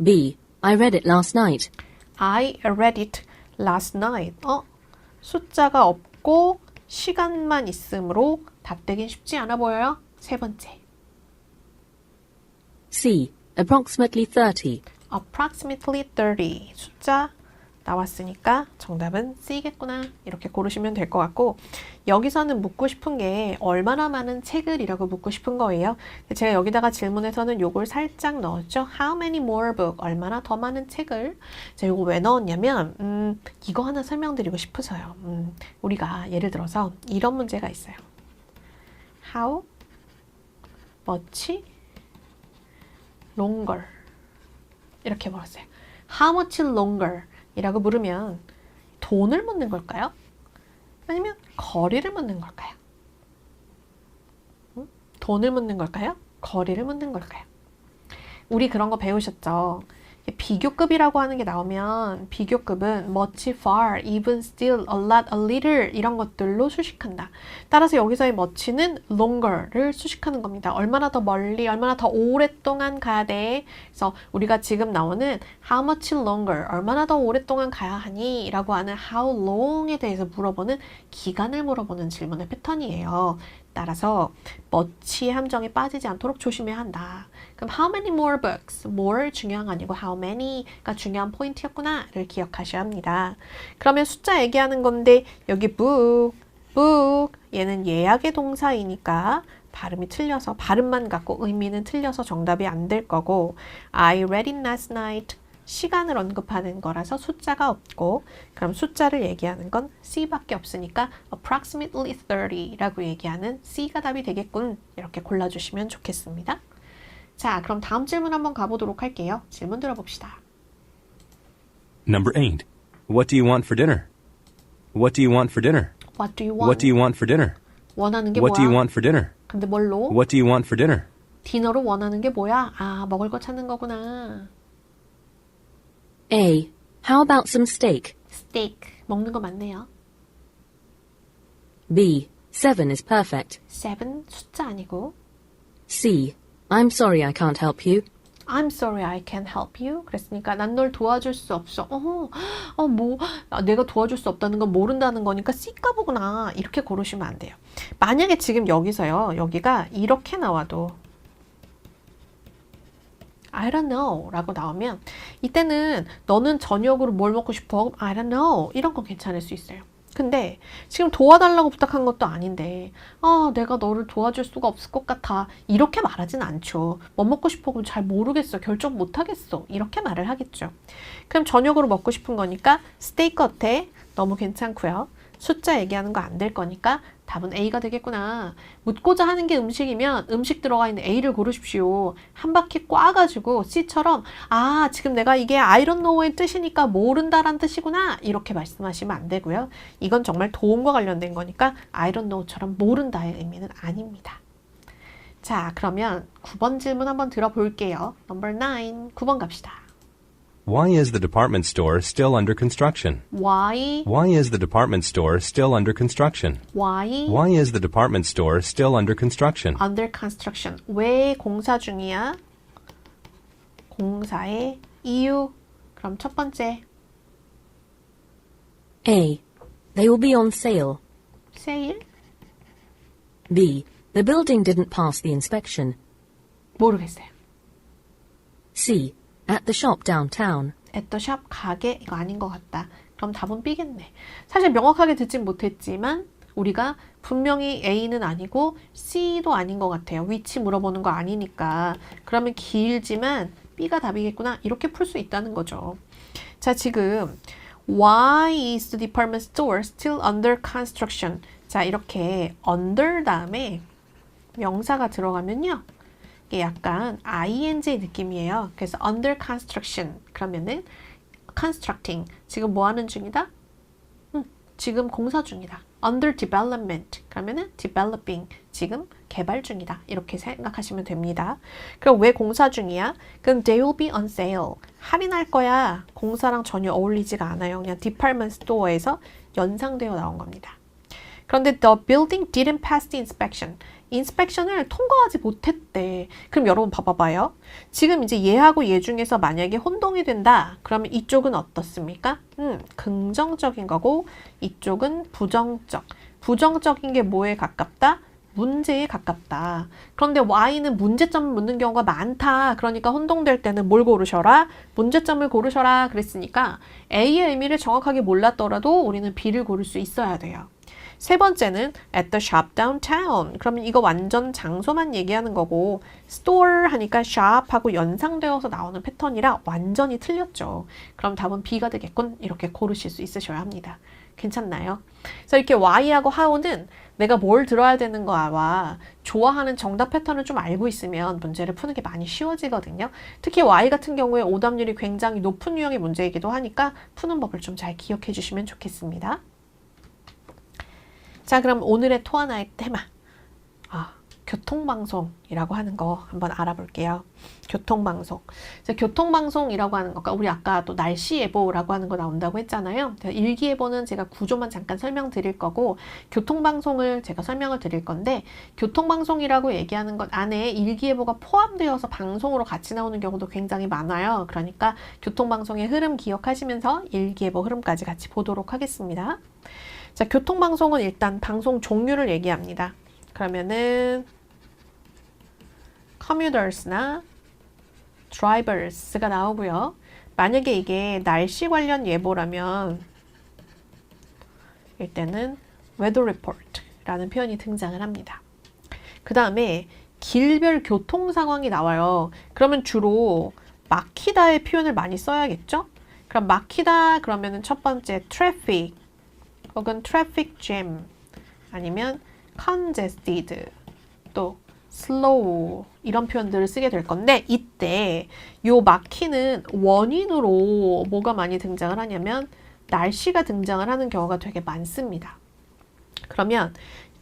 B. I read it last night. I read it last night. 숫자가 없고 시간만 있으므로 답되긴 쉽지 않아 보여요. 세 번째. C. Approximately 30. approximately 30. 숫자 나왔으니까 정답은 C겠구나. 이렇게 고르시면 될 것 같고 여기서는 묻고 싶은 게 얼마나 많은 책을 이라고 묻고 싶은 거예요. 제가 여기다가 질문에서는 요걸 살짝 넣었죠. How many more book? 얼마나 더 많은 책을? 자, 요거 왜 넣었냐면 이거 하나 설명드리고 싶어서요. 우리가 예를 들어서 이런 문제가 있어요. How much longer? 이렇게 물었어요. How much longer? 이라고 물으면 돈을 묻는 걸까요? 아니면 거리를 묻는 걸까요? 돈을 묻는 걸까요? 거리를 묻는 걸까요? 우리 그런 거 배우셨죠? 비교급이라고 하는 게 나오면 비교급은 much, far, even, still, a lot, a little 이런 것들로 수식한다. 따라서 여기서의 much는 longer를 수식하는 겁니다. 얼마나 더 멀리, 얼마나 더 오랫동안 가야 돼. 그래서 우리가 지금 나오는 how much longer, 얼마나 더 오랫동안 가야 하니? 라고 하는 how long에 대해서 물어보는 기간을 물어보는 질문의 패턴이에요. 따라서 much의 함정에 빠지지 않도록 조심해야 한다. 그럼 how many more books? more 중요한 거 아니고 how many가 중요한 포인트였구나를 기억하셔야 합니다. 그러면 숫자 얘기하는 건데 여기 book 얘는 예약의 동사이니까 발음이 틀려서 발음만 갖고 의미는 틀려서 정답이 안 될 거고 I read it last night. 시간을 언급하는 거라서 숫자가 없고 그럼 숫자를 얘기하는 건 C밖에 없으니까 approximately 30라고 얘기하는 C가 답이 되겠군. 이렇게 골라주시면 좋겠습니다. 자, 그럼 다음 질문 한번 가보도록 할게요. 질문 들어봅시다. Number 8. What do you want for dinner? What do you want for dinner? What do you want? What do you want for dinner? 원하는 게 What do you 뭐야? want for dinner? 근데 뭘로? What do you want for dinner? 디너로 원하는 게 뭐야? 아, 먹을 거 찾는 거구나. A. How about some steak? 스테이크. 먹는 거 맞네요. B. 7 is perfect. 7 숫자 아니고 C. I'm sorry I can't help you. I'm sorry I can't help you. 그랬으니까 난 널 도와줄 수 없어. 내가 도와줄 수 없다는 건 모른다는 거니까 C가 보구나. 이렇게 고르시면 안 돼요. 만약에 지금 여기서요. 여기가 이렇게 나와도 I don't know 라고 나오면 이때는 너는 저녁으로 뭘 먹고 싶어? I don't know. 이런 건 괜찮을 수 있어요. 근데 지금 도와달라고 부탁한 것도 아닌데 내가 너를 도와줄 수가 없을 것 같아. 이렇게 말하진 않죠. 뭐 먹고 싶어? 그럼 잘 모르겠어. 결정 못하겠어. 이렇게 말을 하겠죠. 그럼 저녁으로 먹고 싶은 거니까 스테이크 어때? 너무 괜찮고요. 숫자 얘기하는 거 안 될 거니까 답은 A가 되겠구나. 묻고자 하는 게 음식이면 음식 들어가 있는 A를 고르십시오. 한 바퀴 꽈가지고 C처럼 지금 내가 이게 I don't know의 뜻이니까 모른다란 뜻이구나. 이렇게 말씀하시면 안 되고요. 이건 정말 도움과 관련된 거니까 I don't know처럼 모른다의 의미는 아닙니다. 자, 그러면 9번 질문 한번 들어볼게요. Number 9, 9번 갑시다. Why is the department store still under construction? Why? Why is the department store still under construction? Why? Why is the department store still under construction? Under construction. 왜 공사 중이야? 공사의 이유. 그럼 첫 번째. A. They will be on sale. 세일? B. The building didn't pass the inspection. 모르겠어요. C. At the shop downtown. at the shop 가게 이거 아닌 것 같다. 그럼 답은 B겠네. 사실 명확하게 듣진 못했지만 우리가 분명히 A는 아니고 C도 아닌 것 같아요. 위치 물어보는 거 아니니까. 그러면 길지만 B가 답이겠구나. 이렇게 풀 수 있다는 거죠. 자, 지금 Why is the department store still under construction? 자, 이렇게 under 다음에 명사가 들어가면요. 이게 약간 ing 느낌이에요. 그래서 under construction 그러면은 constructing 지금 뭐 하는 중이다? 지금 공사 중이다. under development 그러면은 developing 지금 개발 중이다. 이렇게 생각하시면 됩니다. 그럼 왜 공사 중이야? 그럼 they will be on sale. 할인할 거야. 공사랑 전혀 어울리지가 않아요. 그냥 department store에서 연상되어 나온 겁니다. 그런데 the building didn't pass the inspection. 인스펙션을 통과하지 못했대. 그럼 여러분 봐봐봐요. 지금 이제 얘하고 얘 중에서 만약에 혼동이 된다. 그러면 이쪽은 어떻습니까? 긍정적인 거고 이쪽은 부정적. 부정적인 게 뭐에 가깝다? 문제에 가깝다. 그런데 Y는 문제점을 묻는 경우가 많다. 그러니까 혼동될 때는 뭘 고르셔라? 문제점을 고르셔라. 그랬으니까 A의 의미를 정확하게 몰랐더라도 우리는 B를 고를 수 있어야 돼요. 세 번째는 at the shop downtown. 그러면 이거 완전 장소만 얘기하는 거고 store 하니까 shop하고 연상되어서 나오는 패턴이라 완전히 틀렸죠. 그럼 답은 B가 되겠군. 이렇게 고르실 수 있으셔야 합니다. 괜찮나요? 그래서 이렇게 Y하고 how는 내가 뭘 들어야 되는 거와 좋아하는 정답 패턴을 좀 알고 있으면 문제를 푸는 게 많이 쉬워지거든요. 특히 Y 같은 경우에 오답률이 굉장히 높은 유형의 문제이기도 하니까 푸는 법을 좀 잘 기억해 주시면 좋겠습니다. 자, 그럼 오늘의 토하나의 테마 교통방송이라고 하는 거 한번 알아볼게요. 교통방송. 자, 교통방송이라고 하는 거, 우리 아까 또 날씨예보라고 하는 거 나온다고 했잖아요. 일기예보는 제가 구조만 잠깐 설명드릴 거고 교통방송을 제가 설명을 드릴 건데 교통방송이라고 얘기하는 것 안에 일기예보가 포함되어서 방송으로 같이 나오는 경우도 굉장히 많아요. 그러니까 교통방송의 흐름 기억하시면서 일기예보 흐름까지 같이 보도록 하겠습니다. 자, 교통방송은 일단 방송 종류를 얘기합니다. 그러면은 commuters나 drivers가 나오고요. 만약에 이게 날씨 관련 예보라면 이때는 weather report라는 표현이 등장을 합니다. 그 다음에 길별 교통 상황이 나와요. 그러면 주로 막히다의 표현을 많이 써야겠죠? 그럼 막히다 그러면은 첫 번째 traffic 혹은 traffic jam 아니면 congested 또 slow 이런 표현들을 쓰게 될 건데 이때 요 막히는 원인으로 뭐가 많이 등장을 하냐면 날씨가 등장을 하는 경우가 되게 많습니다. 그러면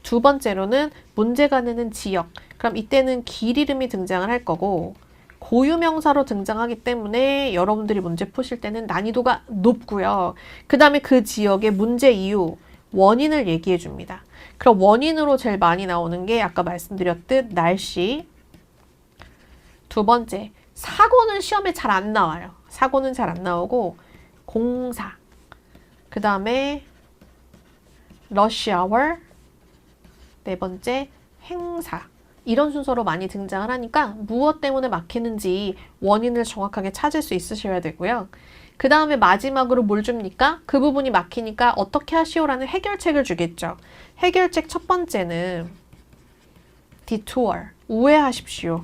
두 번째로는 문제가 되는 지역. 그럼 이때는 길 이름이 등장을 할 거고 고유명사로 등장하기 때문에 여러분들이 문제 푸실 때는 난이도가 높고요. 그 다음에 그 지역의 문제 이유, 원인을 얘기해 줍니다. 그럼 원인으로 제일 많이 나오는 게 아까 말씀드렸듯 날씨. 두 번째, 사고는 시험에 잘 안 나와요. 사고는 잘 안 나오고 공사. 그 다음에 rush hour. 네 번째, 행사. 이런 순서로 많이 등장을 하니까 무엇 때문에 막히는지 원인을 정확하게 찾을 수 있으셔야 되고요. 그 다음에 마지막으로 뭘 줍니까? 그 부분이 막히니까 어떻게 하시오라는 해결책을 주겠죠. 해결책 첫 번째는 detour, 우회하십시오.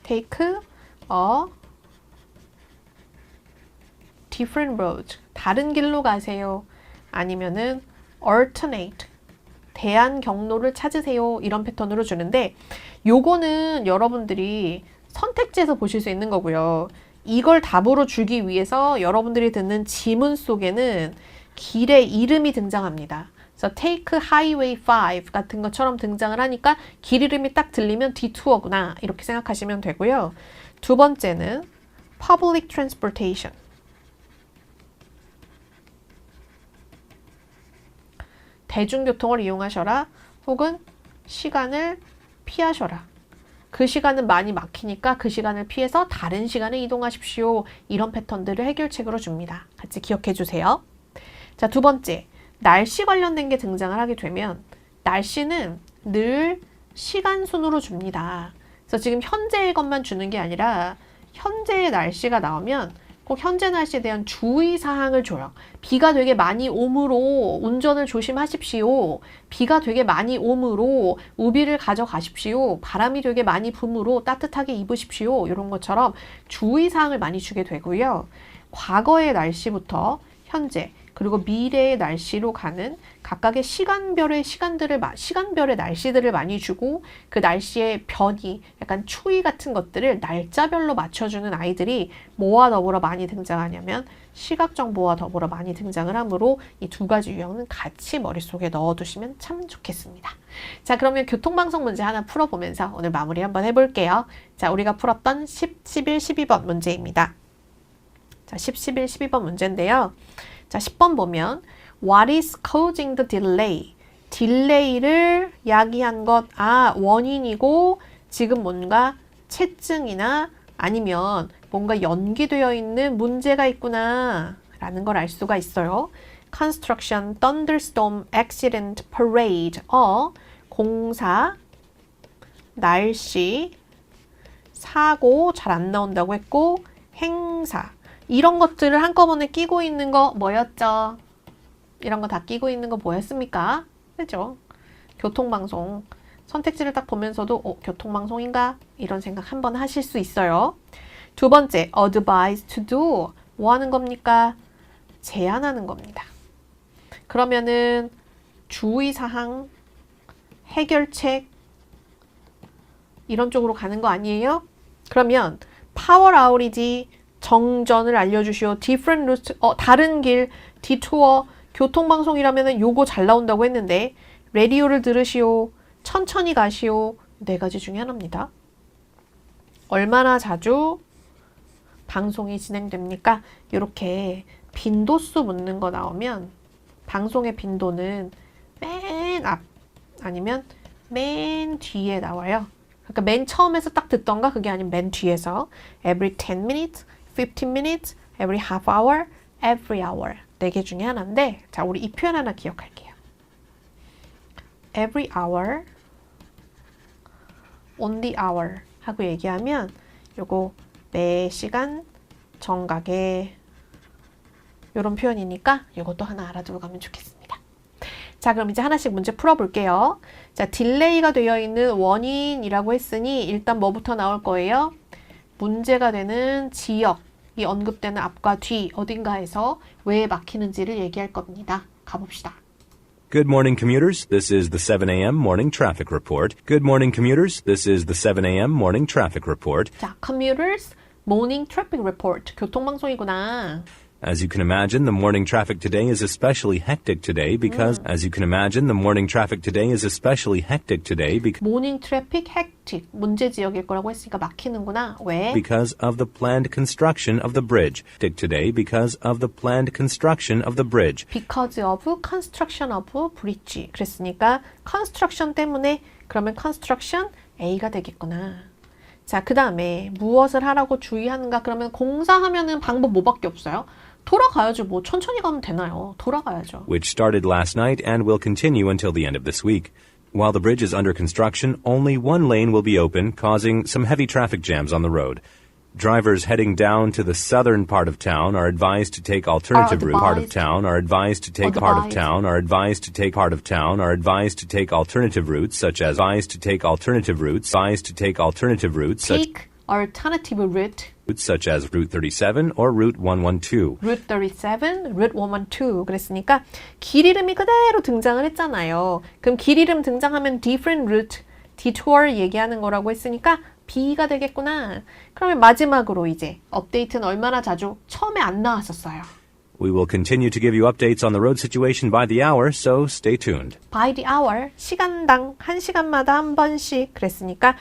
take a different road, 다른 길로 가세요. 아니면은 alternate, 대안 경로를 찾으세요. 이런 패턴으로 주는데 요거는 여러분들이 선택지에서 보실 수 있는 거고요. 이걸 답으로 주기 위해서 여러분들이 듣는 지문 속에는 길의 이름이 등장합니다. 그래서 take highway 5 같은 것처럼 등장을 하니까 길 이름이 딱 들리면 detour구나 이렇게 생각하시면 되고요. 두 번째는 public transportation. 대중교통을 이용하셔라 혹은 시간을 피하셔라. 그 시간은 많이 막히니까 그 시간을 피해서 다른 시간에 이동하십시오. 이런 패턴들을 해결책으로 줍니다. 같이 기억해 주세요. 자, 두 번째, 날씨 관련된 게 등장을 하게 되면 날씨는 늘 시간 순으로 줍니다. 그래서 지금 현재의 것만 주는 게 아니라 현재의 날씨가 나오면 꼭 현재 날씨에 대한 주의사항을 줘요. 비가 되게 많이 오므로 운전을 조심하십시오. 비가 되게 많이 오므로 우비를 가져가십시오. 바람이 되게 많이 부므로 따뜻하게 입으십시오. 이런 것처럼 주의사항을 많이 주게 되고요. 과거의 날씨부터 현재 그리고 미래의 날씨로 가는 각각의 시간별의 날씨들을 많이 주고 그 날씨의 변이, 약간 추위 같은 것들을 날짜별로 맞춰주는 아이들이 뭐와 더불어 많이 등장하냐면 시각정보와 더불어 많이 등장을 하므로 이 두 가지 유형은 같이 머릿속에 넣어두시면 참 좋겠습니다. 자, 그러면 교통방송 문제 하나 풀어보면서 오늘 마무리 한번 해볼게요. 자, 우리가 풀었던 10, 11, 12번 문제입니다. 자, 10, 11, 12번 문제인데요. 자, 10번 보면 What is causing the delay? 딜레이를 야기한 것, 원인이고 지금 뭔가 체증이나 아니면 뭔가 연기되어 있는 문제가 있구나 라는 걸 알 수가 있어요. Construction, thunderstorm, accident, parade. 공사, 날씨, 사고 잘 안 나온다고 했고 행사. 이런 것들을 한꺼번에 끼고 있는 거 뭐였죠? 이런 거 다 끼고 있는 거 뭐였습니까? 그죠? 교통방송. 선택지를 딱 보면서도 교통방송인가? 이런 생각 한번 하실 수 있어요. 두 번째, advise to do. 뭐 하는 겁니까? 제안하는 겁니다. 그러면은 주의사항, 해결책 이런 쪽으로 가는 거 아니에요? 그러면 power outage 정전을 알려주시오. different route, 다른 길, detour, 교통방송이라면 요거 잘 나온다고 했는데 라디오를 들으시오, 천천히 가시오. 네 가지 중에 하나입니다. 얼마나 자주 방송이 진행됩니까? 이렇게 빈도수 묻는 거 나오면 방송의 빈도는 맨 앞 아니면 맨 뒤에 나와요. 그러니까 맨 처음에서 딱 듣던가 그게 아니면 맨 뒤에서 every 10 minutes, 15 minutes, every half hour, every hour. 4개 중에 하나인데 자, 우리 이 표현 하나 기억할게요. every hour, on the hour 하고 얘기하면 요거 매 시간 정각에 요런 표현이니까 요것도 하나 알아두고 가면 좋겠습니다. 자, 그럼 이제 하나씩 문제 풀어볼게요. 자, 딜레이가 되어 있는 원인이라고 했으니 일단 뭐부터 나올 거예요? 문제가 되는 지역이 언급되는 앞과 뒤 어딘가에서 왜 막히는지를 얘기할 겁니다. 가봅시다. Good morning, commuters. This is the 7 a.m. morning traffic report. Good morning, commuters. This is the 7 a.m. morning traffic report. 자, commuters morning traffic report. 교통방송이구나. As you can imagine, the morning traffic today is especially hectic today because morning traffic hectic. 문제 지역일 거라고 했으니까 막히는구나. 왜? because of the planned construction of the bridge. Because of the planned construction of the bridge. Because of construction of bridge. 그랬으니까 construction 때문에 그러면 construction A가 되겠구나. 자, 그 다음에 무엇을 하라고 주의하는가? 그러면 공사하면은 방법 뭐밖에 없어요? 돌아가야죠. 뭐 천천히 가면 되나요? 돌아가야죠. Which started last night and will continue until the end of this week. While the bridge is under construction, only one lane will be open, causing some heavy traffic jams on the road. Drivers heading down to the southern part of town are advised to take alternative routes. Such as Route 37 or Route 112. Route 37, Route 112. 그랬으니까 길 이름이 그대로 등장을 했잖아요. 그럼 길 이름 등장하면 different route, detour 얘기하는 거라고 했으니까 B가 되겠구나. 그러면 마지막으로 이제 업데이트는 얼마나 자주? 처음에 안 나왔었어요. We will continue to give you updates on the road situation by the hour, so stay tuned. By the hour, 시간당 1시간마다 한 번씩 그랬으니까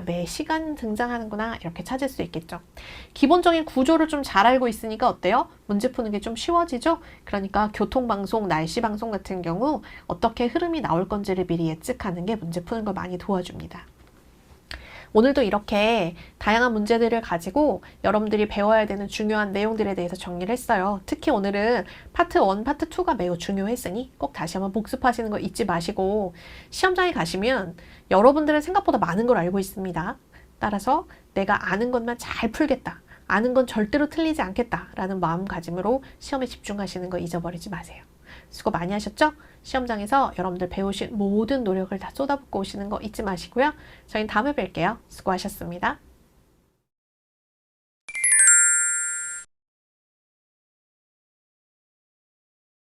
매 시간 등장하는구나 이렇게 찾을 수 있겠죠. 기본적인 구조를 좀 잘 알고 있으니까 어때요? 문제 푸는 게 좀 쉬워지죠? 그러니까 교통방송, 날씨방송 같은 경우 어떻게 흐름이 나올 건지를 미리 예측하는 게 문제 푸는 걸 많이 도와줍니다. 오늘도 이렇게 다양한 문제들을 가지고 여러분들이 배워야 되는 중요한 내용들에 대해서 정리를 했어요. 특히 오늘은 파트 1, 파트 2가 매우 중요했으니 꼭 다시 한번 복습하시는 거 잊지 마시고 시험장에 가시면 여러분들은 생각보다 많은 걸 알고 있습니다. 따라서 내가 아는 것만 잘 풀겠다. 아는 건 절대로 틀리지 않겠다라는 마음가짐으로 시험에 집중하시는 거 잊어버리지 마세요. 수고 많이 하셨죠? 시험장에서 여러분들 배우신 모든 노력을 다 쏟아붓고 오시는 거 잊지 마시고요. 저희는 다음에 뵐게요. 수고하셨습니다.